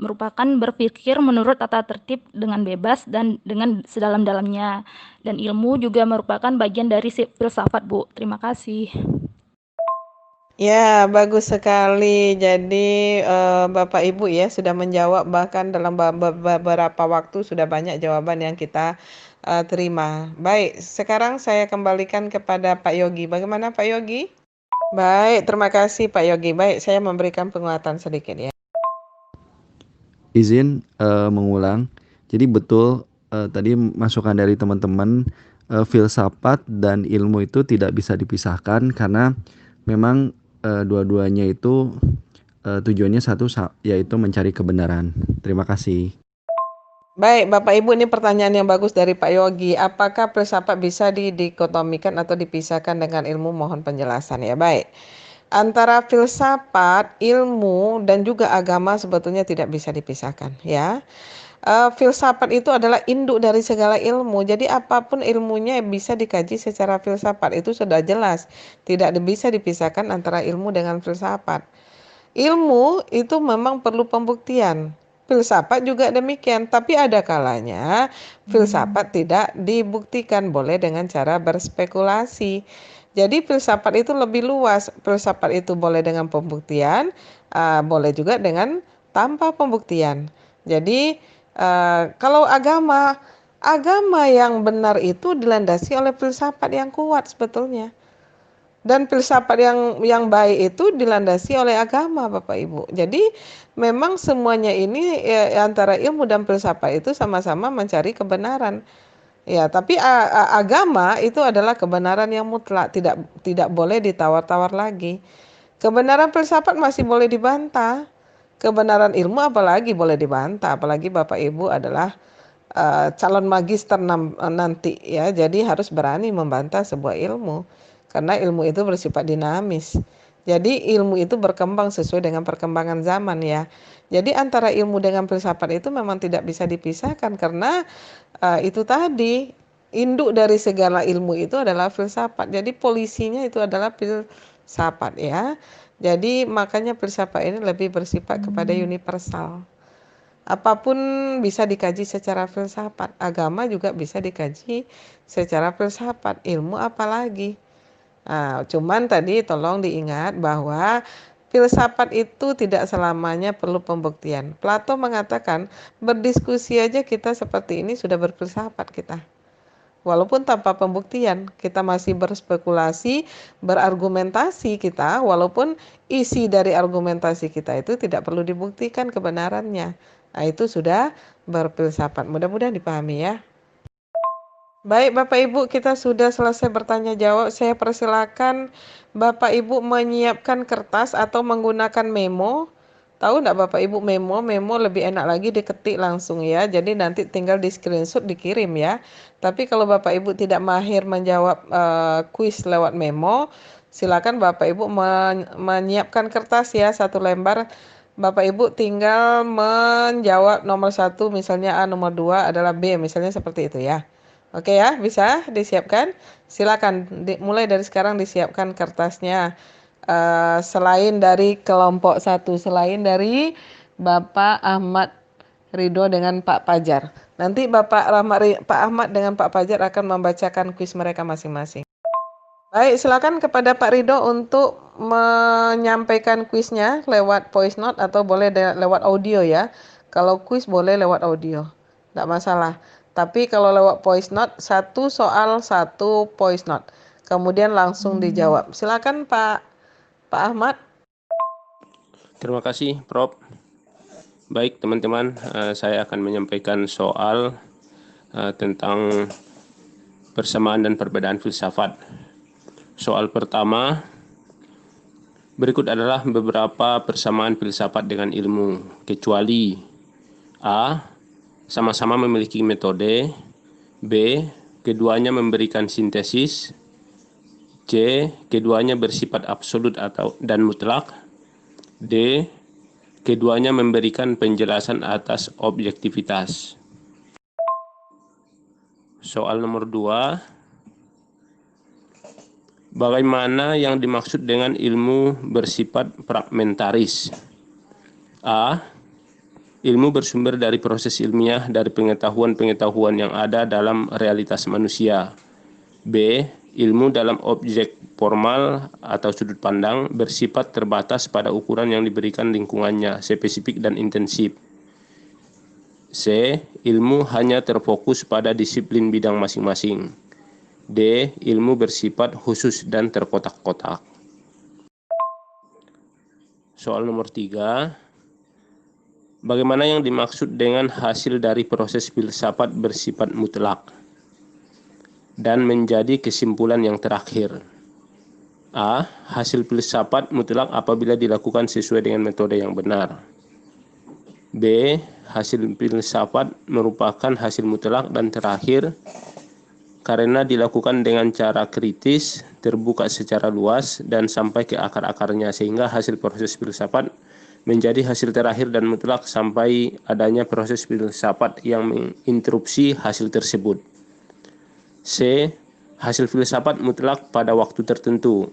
Speaker 13: merupakan berpikir menurut tata tertib dengan bebas dan dengan sedalam-dalamnya. Dan ilmu juga merupakan bagian dari filsafat, Bu. Terima kasih.
Speaker 1: Ya, bagus sekali. Jadi Bapak Ibu ya sudah menjawab, bahkan dalam beberapa waktu sudah banyak jawaban yang kita terima. Baik, sekarang saya kembalikan kepada Pak Yogi. Bagaimana Pak Yogi? Baik, terima kasih Pak Yogi. Baik, saya memberikan penguatan sedikit ya.
Speaker 6: Izin mengulang. Jadi betul tadi masukan dari teman-teman, filsafat dan ilmu itu tidak bisa dipisahkan karena memang dua-duanya itu tujuannya satu, yaitu mencari kebenaran. Terima kasih.
Speaker 1: Baik, Bapak Ibu, ini pertanyaan yang bagus dari Pak Yogi. Apakah filsafat bisa dikotomikan atau dipisahkan dengan ilmu? Mohon penjelasan ya. Baik. Antara filsafat, ilmu, dan juga agama sebetulnya tidak bisa dipisahkan ya. Filsafat itu adalah induk dari segala ilmu. Jadi apapun ilmunya bisa dikaji secara filsafat. Itu sudah jelas. Tidak bisa dipisahkan antara ilmu dengan filsafat. Ilmu itu memang perlu pembuktian. Filsafat juga demikian, tapi ada kalanya filsafat tidak dibuktikan, boleh dengan cara berspekulasi. Jadi filsafat itu lebih luas. Filsafat itu boleh dengan pembuktian, boleh juga dengan tanpa pembuktian. Jadi kalau agama yang benar itu dilandasi oleh filsafat yang kuat sebetulnya. Dan filsafat yang baik itu dilandasi oleh agama, Bapak Ibu. Jadi memang semuanya ini antara ilmu dan filsafat itu sama-sama mencari kebenaran. Ya, tapi agama itu adalah kebenaran yang mutlak, tidak boleh ditawar-tawar lagi. Kebenaran filsafat masih boleh dibantah. Kebenaran ilmu apalagi boleh dibantah, apalagi Bapak Ibu adalah calon magister nanti ya. Jadi harus berani membantah sebuah ilmu. Karena ilmu itu bersifat dinamis. Jadi ilmu itu berkembang sesuai dengan perkembangan zaman ya. Jadi antara ilmu dengan filsafat itu memang tidak bisa dipisahkan karena itu tadi induk dari segala ilmu itu adalah filsafat. Jadi polisinya itu adalah filsafat ya. Jadi makanya filsafat ini lebih bersifat kepada universal. Apapun bisa dikaji secara filsafat. Agama juga bisa dikaji secara filsafat. Ilmu apalagi. Nah, cuman tadi tolong diingat bahwa filsafat itu tidak selamanya perlu pembuktian. Plato mengatakan berdiskusi aja kita seperti ini sudah berfilsafat kita. Walaupun tanpa pembuktian, kita masih berspekulasi, berargumentasi kita, walaupun isi dari argumentasi kita itu tidak perlu dibuktikan kebenarannya. Nah, itu sudah berfilsafat. Mudah-mudahan dipahami ya. Baik Bapak Ibu, kita sudah selesai bertanya jawab. Saya persilakan Bapak Ibu menyiapkan kertas atau menggunakan memo. Tahu enggak Bapak Ibu memo lebih enak lagi diketik langsung ya. Jadi nanti tinggal di screenshot dikirim ya. Tapi kalau Bapak Ibu tidak mahir menjawab kuis lewat memo, silakan Bapak Ibu menyiapkan kertas ya, 1 lembar. Bapak Ibu tinggal menjawab nomor 1 misalnya A, nomor 2 adalah B, misalnya seperti itu ya. Oke ya, bisa disiapkan. Silakan mulai dari sekarang disiapkan kertasnya. Selain dari kelompok 1, selain dari Bapak Ahmad Ridho dengan Pak Pajar. Nanti Pak Ahmad dengan Pak Pajar akan membacakan kuis mereka masing-masing. Baik, silakan kepada Pak Ridho untuk menyampaikan kuisnya lewat voice note atau boleh lewat audio ya. Kalau kuis boleh lewat audio. nggak masalah. Tapi kalau lewat voice note, satu soal satu voice note. Kemudian langsung dijawab. Silakan Pak Ahmad.
Speaker 15: Terima kasih, Prof. Baik, teman-teman, saya akan menyampaikan soal tentang persamaan dan perbedaan filsafat. Soal pertama, berikut adalah beberapa persamaan filsafat dengan ilmu, kecuali A. Sama-sama memiliki metode, B. Keduanya memberikan sintesis, C. Keduanya bersifat absolut dan mutlak, D. Keduanya memberikan penjelasan atas objektivitas. Soal nomor 2. Bagaimana yang dimaksud dengan ilmu bersifat fragmentaris? A. Ilmu bersumber dari proses ilmiah dari pengetahuan-pengetahuan yang ada dalam realitas manusia. B. Ilmu dalam objek formal atau sudut pandang bersifat terbatas pada ukuran yang diberikan lingkungannya, spesifik dan intensif. C. Ilmu hanya terfokus pada disiplin bidang masing-masing. D. Ilmu bersifat khusus dan terkotak-kotak. Soal nomor 3. Bagaimana yang dimaksud dengan hasil dari proses filsafat bersifat mutlak dan menjadi kesimpulan yang terakhir? A. Hasil filsafat mutlak apabila dilakukan sesuai dengan metode yang benar. B. Hasil filsafat merupakan hasil mutlak dan terakhir karena dilakukan dengan cara kritis, terbuka secara luas, dan sampai ke akar-akarnya, sehingga hasil proses filsafat menjadi hasil terakhir dan mutlak sampai adanya proses filsafat yang menginterupsi hasil tersebut. C. Hasil filsafat mutlak pada waktu tertentu.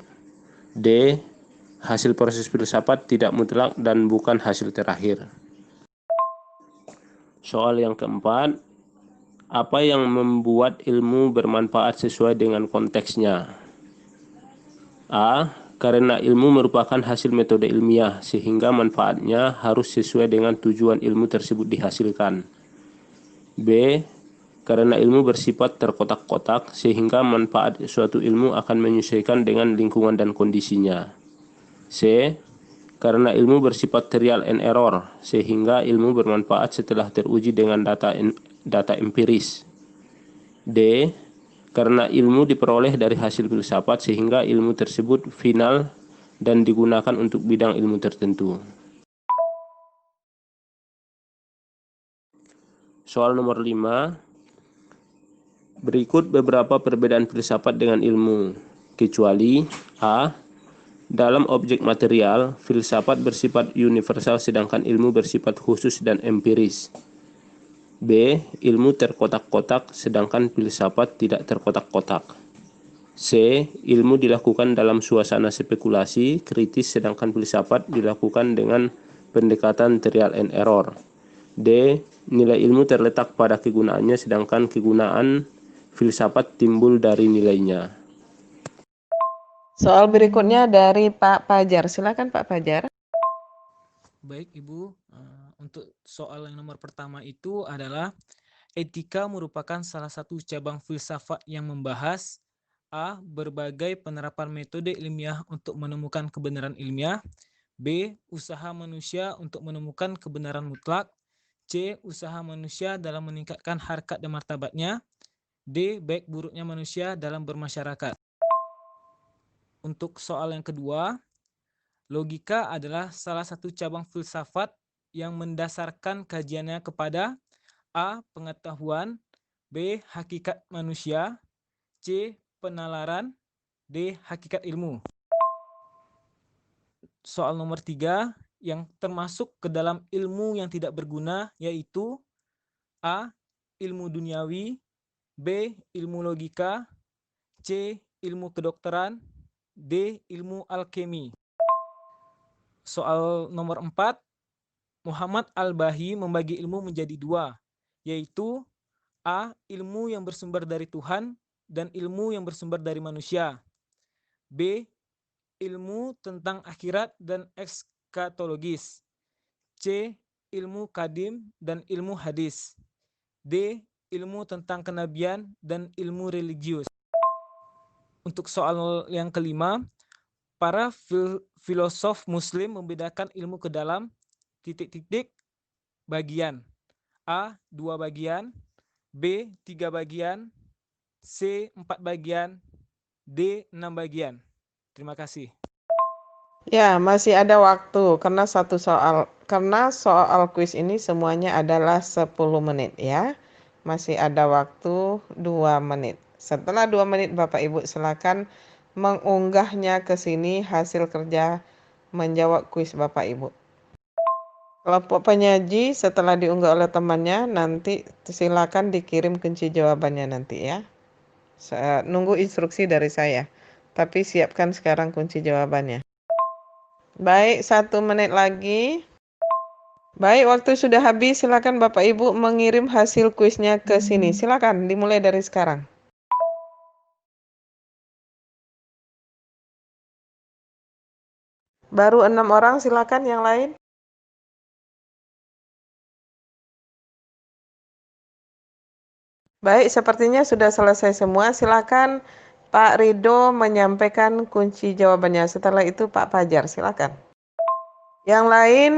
Speaker 15: D. Hasil proses filsafat tidak mutlak dan bukan hasil terakhir. Soal yang keempat, apa yang membuat ilmu bermanfaat sesuai dengan konteksnya? A. Karena ilmu merupakan hasil metode ilmiah, sehingga manfaatnya harus sesuai dengan tujuan ilmu tersebut dihasilkan. B. Karena ilmu bersifat terkotak-kotak, sehingga manfaat suatu ilmu akan menyesuaikan dengan lingkungan dan kondisinya. C. Karena ilmu bersifat trial and error, sehingga ilmu bermanfaat setelah teruji dengan data empiris. D. Karena ilmu diperoleh dari hasil filsafat, sehingga ilmu tersebut final dan digunakan untuk bidang ilmu tertentu. Soal nomor 5. Berikut beberapa perbedaan filsafat dengan ilmu, kecuali A. Dalam objek material, filsafat bersifat universal sedangkan ilmu bersifat khusus dan empiris. B. Ilmu terkotak-kotak sedangkan filsafat tidak terkotak-kotak. C. Ilmu dilakukan dalam suasana spekulasi kritis sedangkan filsafat dilakukan dengan pendekatan trial and error. D. Nilai ilmu terletak pada kegunaannya sedangkan kegunaan filsafat timbul dari nilainya.
Speaker 1: Soal berikutnya dari Pak Fajar. Silakan Pak Fajar.
Speaker 9: Baik Ibu, untuk soal yang nomor pertama itu adalah etika merupakan salah satu cabang filsafat yang membahas A. Berbagai penerapan metode ilmiah untuk menemukan kebenaran ilmiah. B. Usaha manusia untuk menemukan kebenaran mutlak. C. Usaha manusia dalam meningkatkan harkat dan martabatnya. D. Baik buruknya manusia dalam bermasyarakat. Untuk soal yang kedua, logika adalah salah satu cabang filsafat yang mendasarkan kajiannya kepada A. Pengetahuan, B. Hakikat manusia, C. Penalaran, D. Hakikat ilmu. Soal nomor 3 yang termasuk ke dalam ilmu yang tidak berguna yaitu A. Ilmu duniawi, B. Ilmu logika, C. Ilmu kedokteran, D. Ilmu alkemi. Soal nomor 4, Muhammad Al-Bahi membagi ilmu menjadi dua, yaitu A. Ilmu yang bersumber dari Tuhan dan ilmu yang bersumber dari manusia. B. Ilmu tentang akhirat dan ekskatologis. C. Ilmu kadim dan ilmu hadis.
Speaker 14: D. Ilmu tentang kenabian dan ilmu religius. Untuk soal yang kelima, para filosof muslim membedakan ilmu ke dalam titik-titik bagian. A. 2 bagian, B. 3 bagian, C. 4 bagian, D. 6 bagian. Terima kasih.
Speaker 1: Ya, masih ada waktu karena soal kuis ini semuanya adalah 10 menit ya. Masih ada waktu 2 menit. Setelah 2 menit Bapak Ibu silakan mengunggahnya ke sini hasil kerja menjawab kuis Bapak Ibu. Kelompok penyaji setelah diunggah oleh temannya nanti silakan dikirim kunci jawabannya nanti ya. Nunggu instruksi dari saya. Tapi siapkan sekarang kunci jawabannya. Baik, 1 menit lagi. Baik, waktu sudah habis. Silakan Bapak Ibu mengirim hasil kuisnya ke sini. Silakan dimulai dari sekarang. Baru 6 orang, silakan yang lain. Baik, sepertinya sudah selesai semua. Silakan Pak Rido menyampaikan kunci jawabannya. Setelah itu Pak Fajar, silakan. Yang lain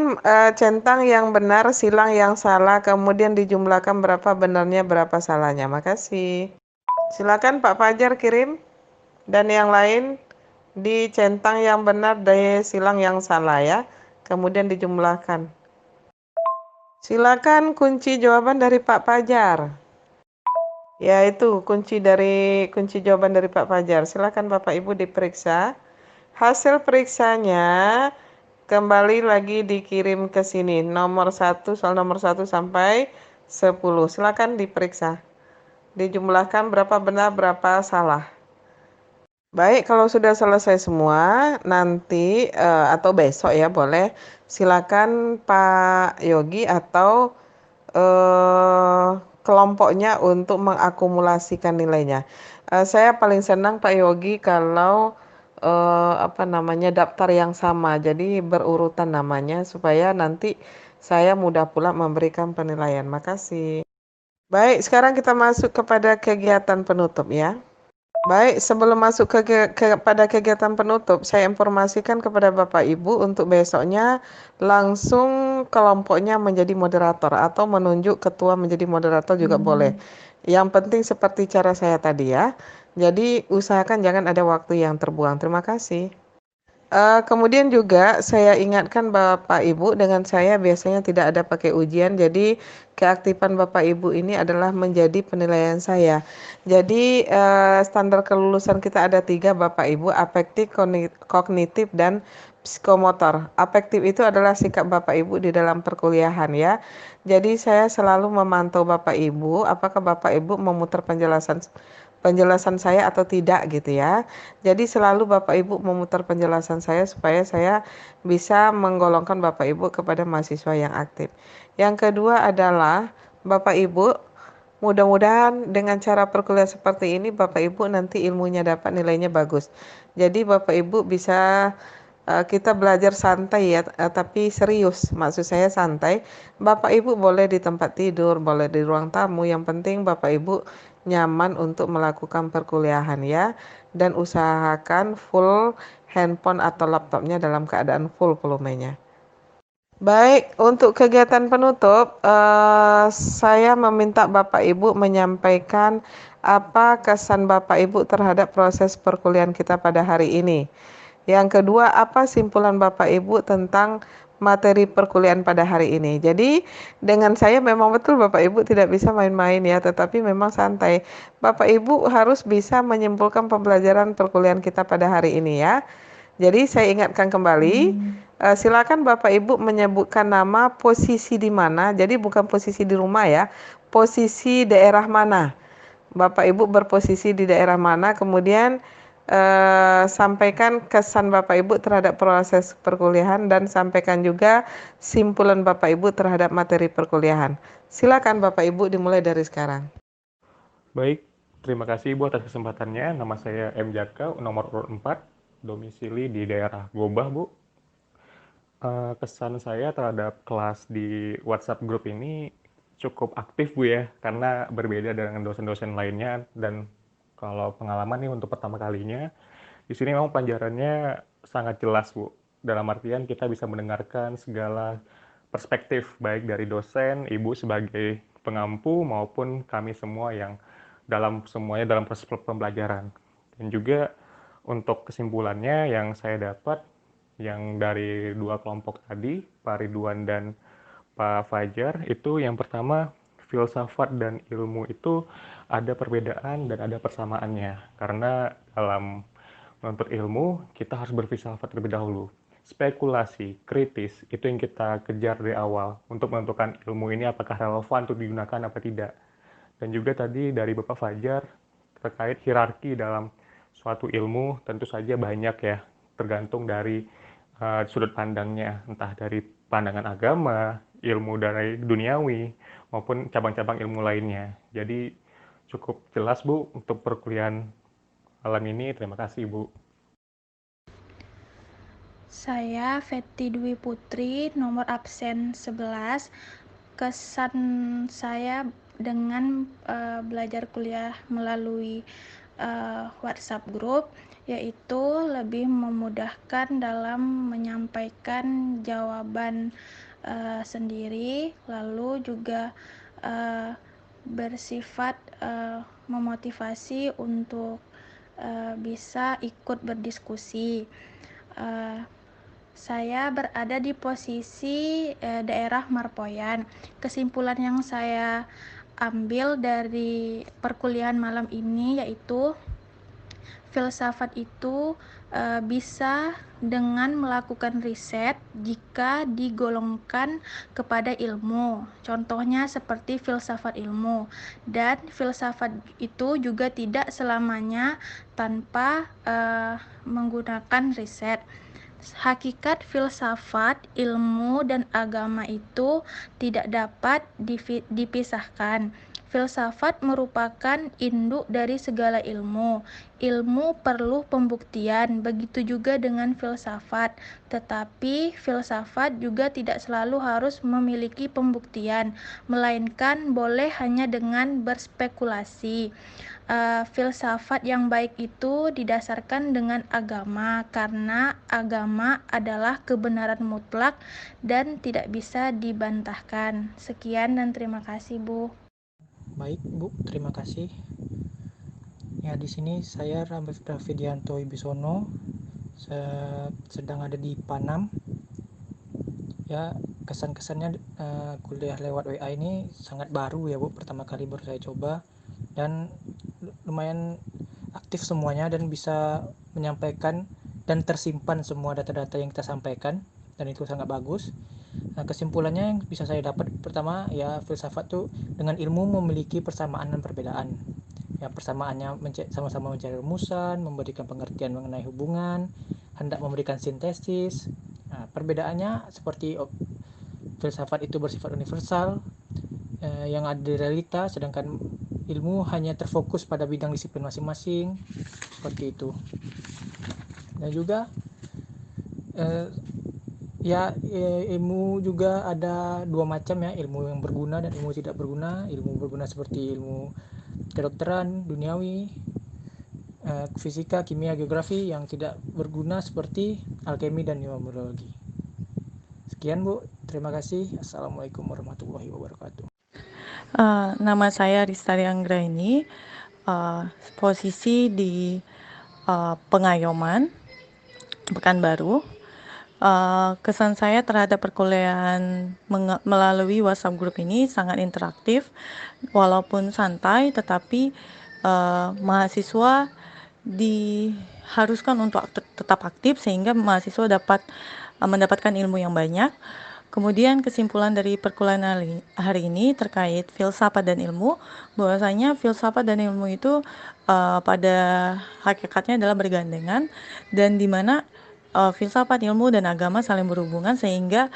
Speaker 1: centang yang benar, silang yang salah, kemudian dijumlahkan berapa benarnya, berapa salahnya. Makasih. Silakan Pak Fajar kirim. Dan yang lain dicentang yang benar, silang yang salah ya. Kemudian dijumlahkan. Silakan kunci jawaban dari Pak Fajar. Ya itu kunci jawaban dari Pak Fajar. Silakan Bapak Ibu diperiksa. Hasil periksanya kembali lagi dikirim ke sini. Soal nomor 1 sampai 10. Silakan diperiksa. Dijumlahkan berapa benar, berapa salah. Baik, kalau sudah selesai semua, nanti atau besok ya boleh. Silakan Pak Yogi atau kelompoknya untuk mengakumulasikan nilainya. Saya paling senang Pak Yogi kalau daftar yang sama, jadi berurutan namanya supaya nanti saya mudah pula memberikan penilaian. Makasih. Baik, sekarang kita masuk kepada kegiatan penutup ya. Baik, sebelum masuk kepada kegiatan penutup, saya informasikan kepada Bapak Ibu untuk besoknya langsung kelompoknya menjadi moderator atau menunjuk ketua menjadi moderator juga boleh. Yang penting seperti cara saya tadi ya. Jadi usahakan jangan ada waktu yang terbuang. Terima kasih. Kemudian juga saya ingatkan Bapak Ibu, dengan saya biasanya tidak ada pakai ujian, jadi keaktifan Bapak Ibu ini adalah menjadi penilaian saya. Jadi standar kelulusan kita ada 3 Bapak Ibu, afektif, kognitif, dan psikomotor. Afektif itu adalah sikap Bapak Ibu di dalam perkuliahan ya. Jadi saya selalu memantau Bapak Ibu, apakah Bapak Ibu memutar penjelasan saya atau tidak gitu ya. Jadi selalu Bapak Ibu memutar penjelasan saya supaya saya bisa menggolongkan Bapak Ibu kepada mahasiswa yang aktif. Yang kedua adalah Bapak Ibu, mudah-mudahan dengan cara perkuliahan seperti ini Bapak Ibu nanti ilmunya dapat, nilainya bagus. Jadi Bapak Ibu bisa kita belajar santai ya, tapi serius. Maksud saya santai. Bapak Ibu boleh di tempat tidur, boleh di ruang tamu. Yang penting Bapak Ibu nyaman untuk melakukan perkuliahan ya. Dan usahakan full handphone atau laptopnya dalam keadaan full volumenya. Baik, untuk kegiatan penutup, saya meminta Bapak Ibu menyampaikan apa kesan Bapak Ibu terhadap proses perkuliahan kita pada hari ini. Yang kedua, apa simpulan Bapak Ibu tentang materi perkuliahan pada hari ini. Jadi, dengan saya memang betul Bapak Ibu tidak bisa main-main ya, tetapi memang santai. Bapak Ibu harus bisa menyimpulkan pembelajaran perkuliahan kita pada hari ini ya. Jadi, saya ingatkan kembali, silakan Bapak Ibu menyebutkan nama, posisi di mana. Jadi, bukan posisi di rumah ya, posisi daerah mana. Bapak Ibu berposisi di daerah mana, kemudian sampaikan kesan Bapak Ibu terhadap proses perkuliahan dan sampaikan juga simpulan Bapak Ibu terhadap materi perkuliahan. Silakan Bapak Ibu dimulai dari sekarang.
Speaker 4: Baik, terima kasih Ibu atas kesempatannya. Nama saya M. Jaka, nomor urut 4, domisili di daerah Gobah, Bu. Kesan saya terhadap kelas di WhatsApp grup ini cukup aktif Bu ya, karena berbeda dengan dosen-dosen lainnya. Dan kalau pengalaman nih untuk pertama kalinya, di sini memang pelajarannya sangat jelas Bu. Dalam artian kita bisa mendengarkan segala perspektif, baik dari dosen, Ibu sebagai pengampu, maupun kami semua yang semuanya dalam proses pembelajaran. Dan juga untuk kesimpulannya yang saya dapat, yang dari dua kelompok tadi, Pak Ridwan dan Pak Fajar, itu yang pertama, filsafat dan ilmu itu ada perbedaan dan ada persamaannya. Karena dalam menuntut ilmu, kita harus berfilsafat terlebih dahulu. Spekulasi, kritis, itu yang kita kejar dari awal untuk menentukan ilmu ini apakah relevan untuk digunakan apa tidak. Dan juga tadi dari Bapak Fajar terkait hierarki dalam suatu ilmu, tentu saja banyak ya, tergantung dari sudut pandangnya, entah dari pandangan agama, ilmu dari duniawi, maupun cabang-cabang ilmu lainnya. Jadi cukup jelas Bu untuk perkuliahan malam ini. Terima kasih Bu.
Speaker 10: Saya Feti Dwi Putri, nomor absen 11. Kesan saya dengan belajar kuliah melalui WhatsApp group, yaitu lebih memudahkan dalam menyampaikan jawaban sendiri, lalu juga bersifat memotivasi untuk bisa ikut berdiskusi. Saya berada di posisi daerah Marpoyan. Kesimpulan yang saya ambil dari perkuliahan malam ini yaitu filsafat itu bisa dengan melakukan riset jika digolongkan kepada ilmu. Contohnya seperti filsafat ilmu. Dan filsafat itu juga tidak selamanya tanpa menggunakan riset. Hakikat filsafat, ilmu, dan agama itu tidak dapat dipisahkan. Filsafat merupakan induk dari segala ilmu. Ilmu perlu pembuktian, begitu juga dengan filsafat. Tetapi filsafat juga tidak selalu harus memiliki pembuktian, melainkan boleh hanya dengan berspekulasi. Filsafat yang baik itu didasarkan dengan agama, karena agama adalah kebenaran mutlak dan tidak bisa dibantahkan. Sekian dan terima kasih, Bu.
Speaker 3: Baik Bu, terima kasih. Ya, di sini saya Raffidianto Ibisono, sedang ada di Panam. Ya, kesan-kesannya kuliah lewat WA ini sangat baru ya Bu, pertama kali baru saya coba, dan lumayan aktif semuanya dan bisa menyampaikan dan tersimpan semua data-data yang kita sampaikan, dan itu sangat bagus. Nah, kesimpulannya yang bisa saya dapat, pertama ya, filsafat tuh dengan ilmu memiliki persamaan dan perbedaan. Ya, persamaannya sama-sama mencari rumusan, memberikan pengertian mengenai hubungan, hendak memberikan sintesis. Nah, perbedaannya seperti filsafat itu bersifat universal, yang ada di realita, sedangkan ilmu hanya terfokus pada bidang disiplin masing-masing, seperti itu. Dan juga ilmu juga ada dua macam ya, ilmu yang berguna dan ilmu tidak berguna. Ilmu berguna seperti ilmu kedokteran, duniawi, fisika, kimia, geografi. Yang tidak berguna seperti alkemi dan numerologi. Sekian Bu, terima kasih. Assalamualaikum warahmatullahi wabarakatuh.
Speaker 2: Nama saya Ristari Anggraini, posisi di Pengayoman, Pekanbaru. Kesan saya terhadap perkuliahan melalui WhatsApp group ini sangat interaktif, walaupun santai, tetapi mahasiswa diharuskan untuk tetap aktif sehingga mahasiswa dapat mendapatkan ilmu yang banyak. Kemudian kesimpulan dari perkuliahan hari ini terkait filsafat dan ilmu, bahwasanya filsafat dan ilmu itu pada hakikatnya adalah bergandengan, dan di mana filsafat, ilmu, dan agama saling berhubungan, sehingga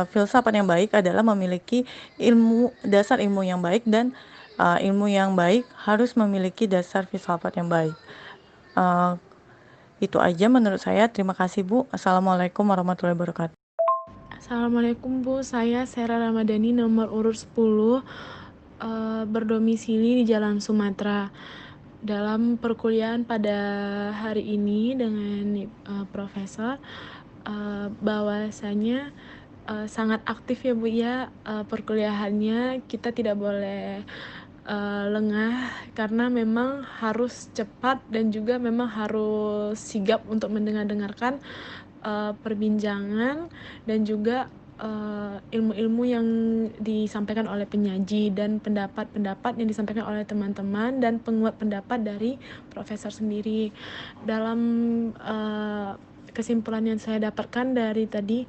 Speaker 2: filsafat yang baik adalah memiliki dasar ilmu yang baik, dan ilmu yang baik harus memiliki dasar filsafat yang baik. Itu aja menurut saya. Terima kasih Bu. Assalamualaikum warahmatullahi wabarakatuh.
Speaker 8: Assalamualaikum Bu, saya Sera Ramadhani nomor urut 10, berdomisili di Jalan Sumatera. Dalam perkuliahan pada hari ini dengan Profesor, bahwasanya sangat aktif ya Bu ya perkuliahannya. Kita tidak boleh lengah karena memang harus cepat dan juga memang harus sigap untuk mendengarkan perbincangan dan juga ilmu-ilmu yang disampaikan oleh penyaji dan pendapat-pendapat yang disampaikan oleh teman-teman dan penguat pendapat dari profesor sendiri. Dalam kesimpulan yang saya dapatkan dari tadi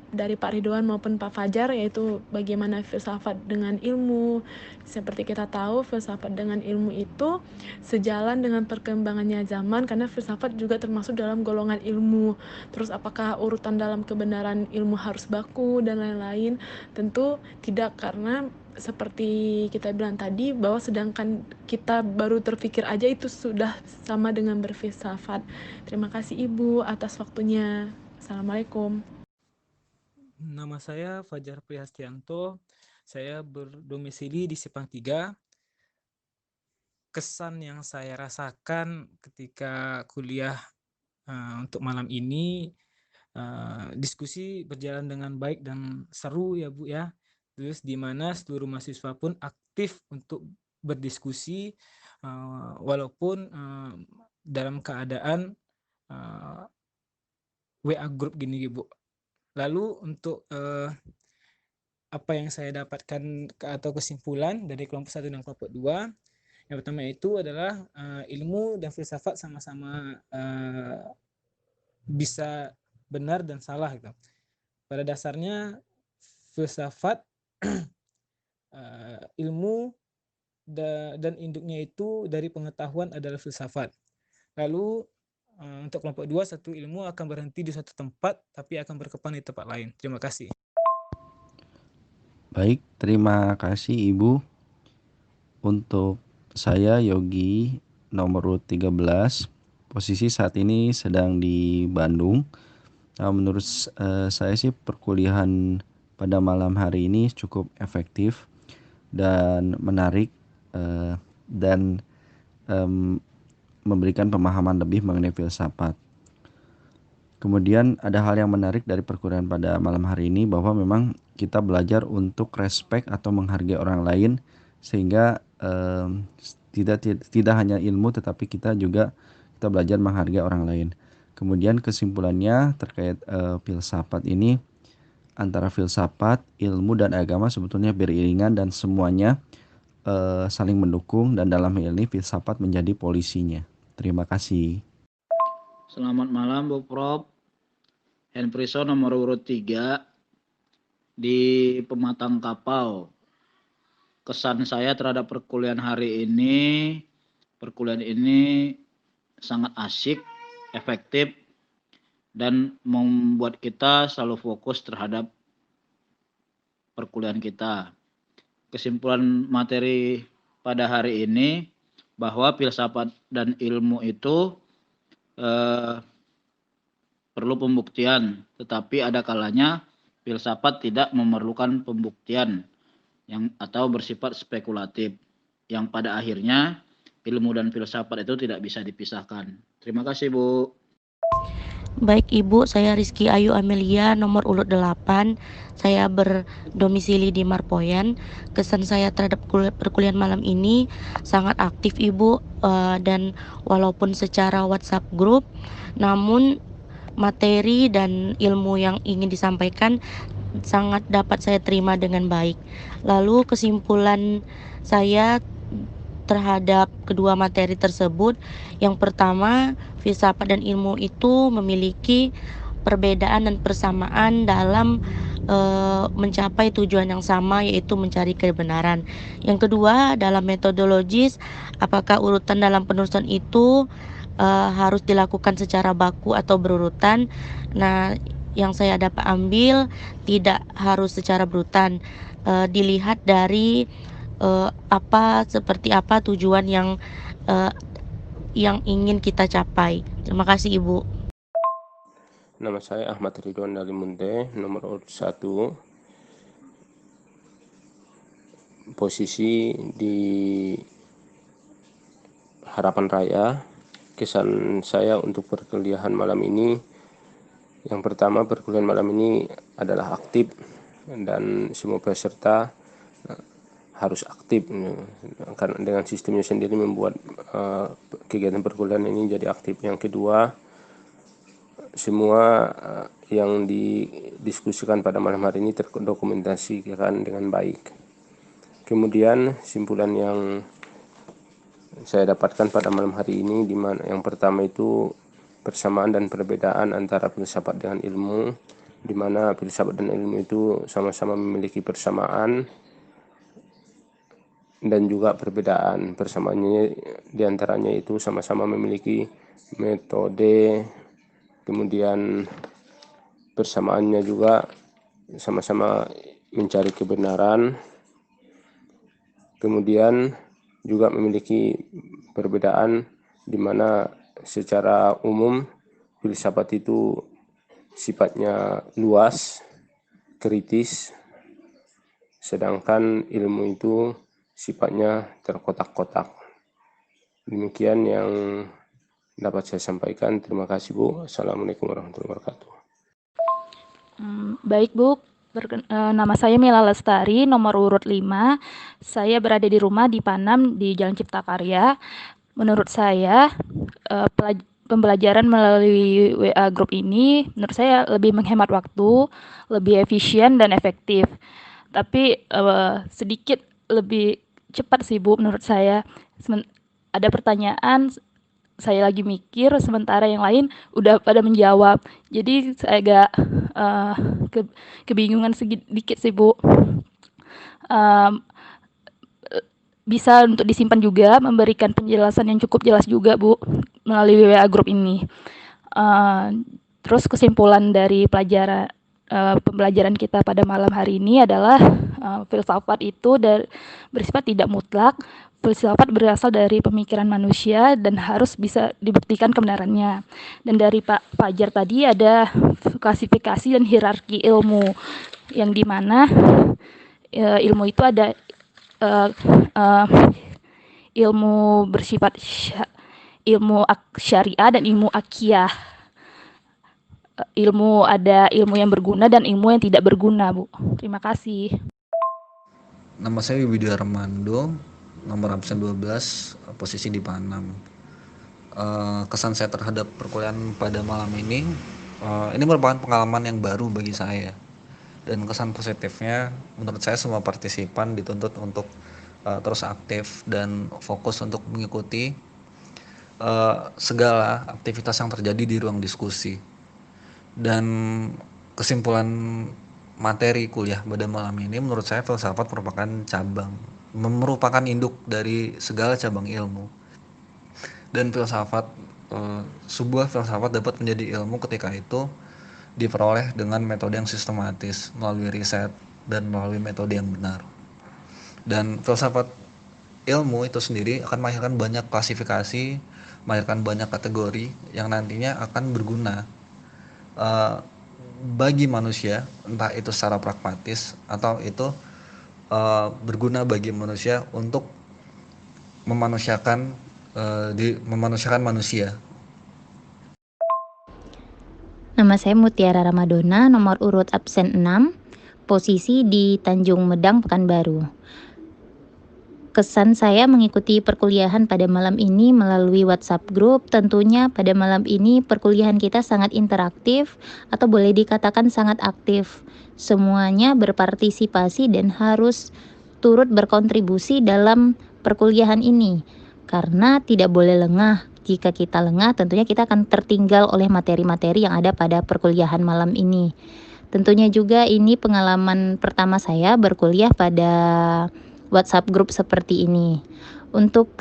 Speaker 8: dari Pak Ridwan maupun Pak Fajar, yaitu bagaimana filsafat dengan ilmu. Seperti kita tahu, filsafat dengan ilmu itu sejalan dengan perkembangannya zaman, karena filsafat juga termasuk dalam golongan ilmu. Terus apakah urutan dalam kebenaran ilmu harus baku dan lain-lain? Tentu tidak, karena seperti kita bilang tadi, bahwa sedangkan kita baru terpikir aja itu sudah sama dengan berfilsafat. Terima kasih Ibu atas waktunya. Assalamualaikum.
Speaker 9: Nama saya Fajar Prihastianto, saya berdomisili di Sepang 3. Kesan yang saya rasakan ketika kuliah untuk malam ini, diskusi berjalan dengan baik dan seru ya Bu ya. Terus di mana seluruh mahasiswa pun aktif untuk berdiskusi walaupun dalam keadaan WA group gini Bu. Lalu untuk apa yang saya dapatkan atau kesimpulan dari kelompok 1 dan kelompok 2, yang pertama itu adalah ilmu dan filsafat sama-sama bisa benar dan salah gitu. Pada dasarnya filsafat ilmu dan induknya itu dari pengetahuan adalah filsafat. Lalu untuk kelompok 2, satu ilmu akan berhenti di suatu tempat tapi akan berkembang di tempat lain. Terima kasih.
Speaker 6: Baik, terima kasih Ibu. Untuk saya Yogi nomor urut 13, posisi saat ini sedang di Bandung. Menurut saya sih perkuliahan pada malam hari ini cukup efektif dan menarik dan memberikan pemahaman lebih mengenai filsafat. Kemudian ada hal yang menarik dari perkuliahan pada malam hari ini, bahwa memang kita belajar untuk respect atau menghargai orang lain, sehingga tidak hanya ilmu tetapi kita belajar menghargai orang lain. Kemudian kesimpulannya terkait filsafat ini, antara filsafat, ilmu dan agama sebetulnya beriringan dan semuanya saling mendukung, dan dalam hal ini filsafat menjadi polisinya. Terima kasih.
Speaker 5: Selamat malam Bu Prof. Henprison nomor urut 3 di Pematang Kapau. Kesan saya terhadap perkuliahan hari ini, perkuliahan ini sangat asyik, efektif, dan membuat kita selalu fokus terhadap perkuliahan kita. Kesimpulan materi pada hari ini, bahwa filsafat dan ilmu itu perlu pembuktian, tetapi ada kalanya filsafat tidak memerlukan pembuktian atau bersifat spekulatif, yang pada akhirnya ilmu dan filsafat itu tidak bisa dipisahkan. Terima kasih Bu.
Speaker 11: Baik Ibu, saya Rizky Ayu Amelia nomor urut 8. Saya berdomisili di Marpoyan. Kesan saya terhadap perkuliahan malam ini sangat aktif Ibu, dan walaupun secara WhatsApp group, namun materi dan ilmu yang ingin disampaikan sangat dapat saya terima dengan baik. Lalu kesimpulan saya terhadap kedua materi tersebut, yang pertama, filsafat dan ilmu itu memiliki perbedaan dan persamaan dalam mencapai tujuan yang sama, yaitu mencari kebenaran. Yang kedua, dalam metodologis, apakah urutan dalam penulisan itu harus dilakukan secara baku atau berurutan. Nah, yang saya dapat ambil tidak harus secara berurutan, dilihat dari seperti apa tujuan yang ingin kita capai. Terima kasih Ibu.
Speaker 15: Nama saya Ahmad Ridwan Dalimunte, nomor urut 1. Posisi di Harapan Raya. Kesan saya untuk perkuliahan malam ini, yang pertama, perkuliahan malam ini adalah aktif dan semua peserta harus aktif, karena dengan sistemnya sendiri membuat kegiatan perkuliahan ini jadi aktif. Yang kedua, semua yang didiskusikan pada malam hari ini terdokumentasikan dengan baik. Kemudian simpulan yang saya dapatkan pada malam hari ini, di mana yang pertama itu persamaan dan perbedaan antara filsafat dengan ilmu, di mana filsafat dan ilmu itu sama-sama memiliki persamaan dan juga perbedaan. Persamaannya diantaranya itu sama-sama memiliki metode, kemudian persamaannya juga sama-sama mencari kebenaran, kemudian juga memiliki perbedaan di mana secara umum filsafat itu sifatnya luas, kritis, sedangkan ilmu itu sifatnya terkotak-kotak. Demikian yang dapat saya sampaikan. Terima kasih, Bu. Assalamualaikum warahmatullahi wabarakatuh.
Speaker 13: Baik, Bu. Nama saya Mila Lestari, nomor urut 5. Saya berada di rumah di Panam di Jalan Cipta Karya. Menurut saya, pembelajaran melalui WA Group ini menurut saya lebih menghemat waktu, lebih efisien dan efektif. Tapi sedikit lebih cepat sih, Bu, menurut saya. Ada pertanyaan, saya lagi mikir, sementara yang lain udah pada menjawab. Jadi saya agak kebingungan sedikit sih, Bu. Bisa untuk disimpan juga, memberikan penjelasan yang cukup jelas juga, Bu, melalui WA Group ini. Terus kesimpulan dari pembelajaran kita pada malam hari ini adalah filsafat itu bersifat tidak mutlak. Filsafat berasal dari pemikiran manusia dan harus bisa dibuktikan kebenarannya. Dan dari Pak Fajar tadi ada klasifikasi dan hierarki ilmu, yang dimana ilmu itu ada ilmu bersifat ilmu syariah dan ilmu akiyah. Ada ilmu yang berguna dan ilmu yang tidak berguna, Bu. Terima kasih.
Speaker 16: Nama saya Widya Armando, nomor absen 12, posisi di Panam. Kesan saya terhadap perkuliahan pada malam ini merupakan pengalaman yang baru bagi saya. Dan kesan positifnya, menurut saya semua partisipan dituntut untuk terus aktif dan fokus untuk mengikuti segala aktivitas yang terjadi di ruang diskusi. Dan kesimpulan materi kuliah pada malam ini, menurut saya filsafat merupakan induk dari segala cabang ilmu. Dan sebuah filsafat dapat menjadi ilmu ketika itu diperoleh dengan metode yang sistematis, melalui riset dan melalui metode yang benar. Dan filsafat ilmu itu sendiri akan melahirkan banyak klasifikasi, melahirkan banyak kategori yang nantinya akan berguna bagi manusia, entah itu secara pragmatis atau itu berguna bagi manusia untuk memanusiakan manusia.
Speaker 12: Nama saya Mutiara Ramadona, nomor urut absen 6, posisi di Tanjung Medang, Pekanbaru. Kesan saya mengikuti perkuliahan pada malam ini melalui WhatsApp Group. Tentunya pada malam ini perkuliahan kita sangat interaktif atau boleh dikatakan sangat aktif. Semuanya berpartisipasi dan harus turut berkontribusi dalam perkuliahan ini. Karena tidak boleh lengah. Jika kita lengah, tentunya kita akan tertinggal oleh materi-materi yang ada pada perkuliahan malam ini. Tentunya juga ini pengalaman pertama saya berkuliah pada WhatsApp Group seperti ini. Untuk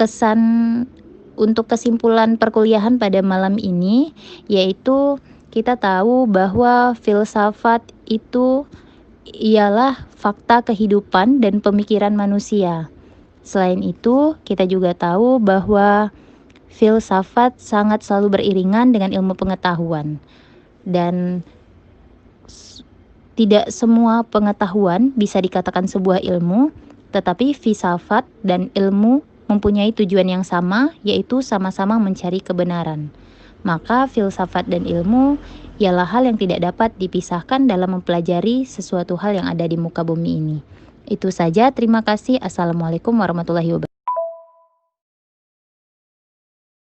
Speaker 12: kesimpulan perkuliahan pada malam ini, yaitu kita tahu bahwa filsafat itu ialah fakta kehidupan dan pemikiran manusia. Selain itu, kita juga tahu bahwa filsafat sangat selalu beriringan dengan ilmu pengetahuan. dan tidak semua pengetahuan bisa dikatakan sebuah ilmu, tetapi filsafat dan ilmu mempunyai tujuan yang sama, yaitu sama-sama mencari kebenaran. Maka filsafat dan ilmu ialah hal yang tidak dapat dipisahkan dalam mempelajari sesuatu hal yang ada di muka bumi ini. Itu saja, terima kasih. Assalamualaikum warahmatullahi wabarakatuh.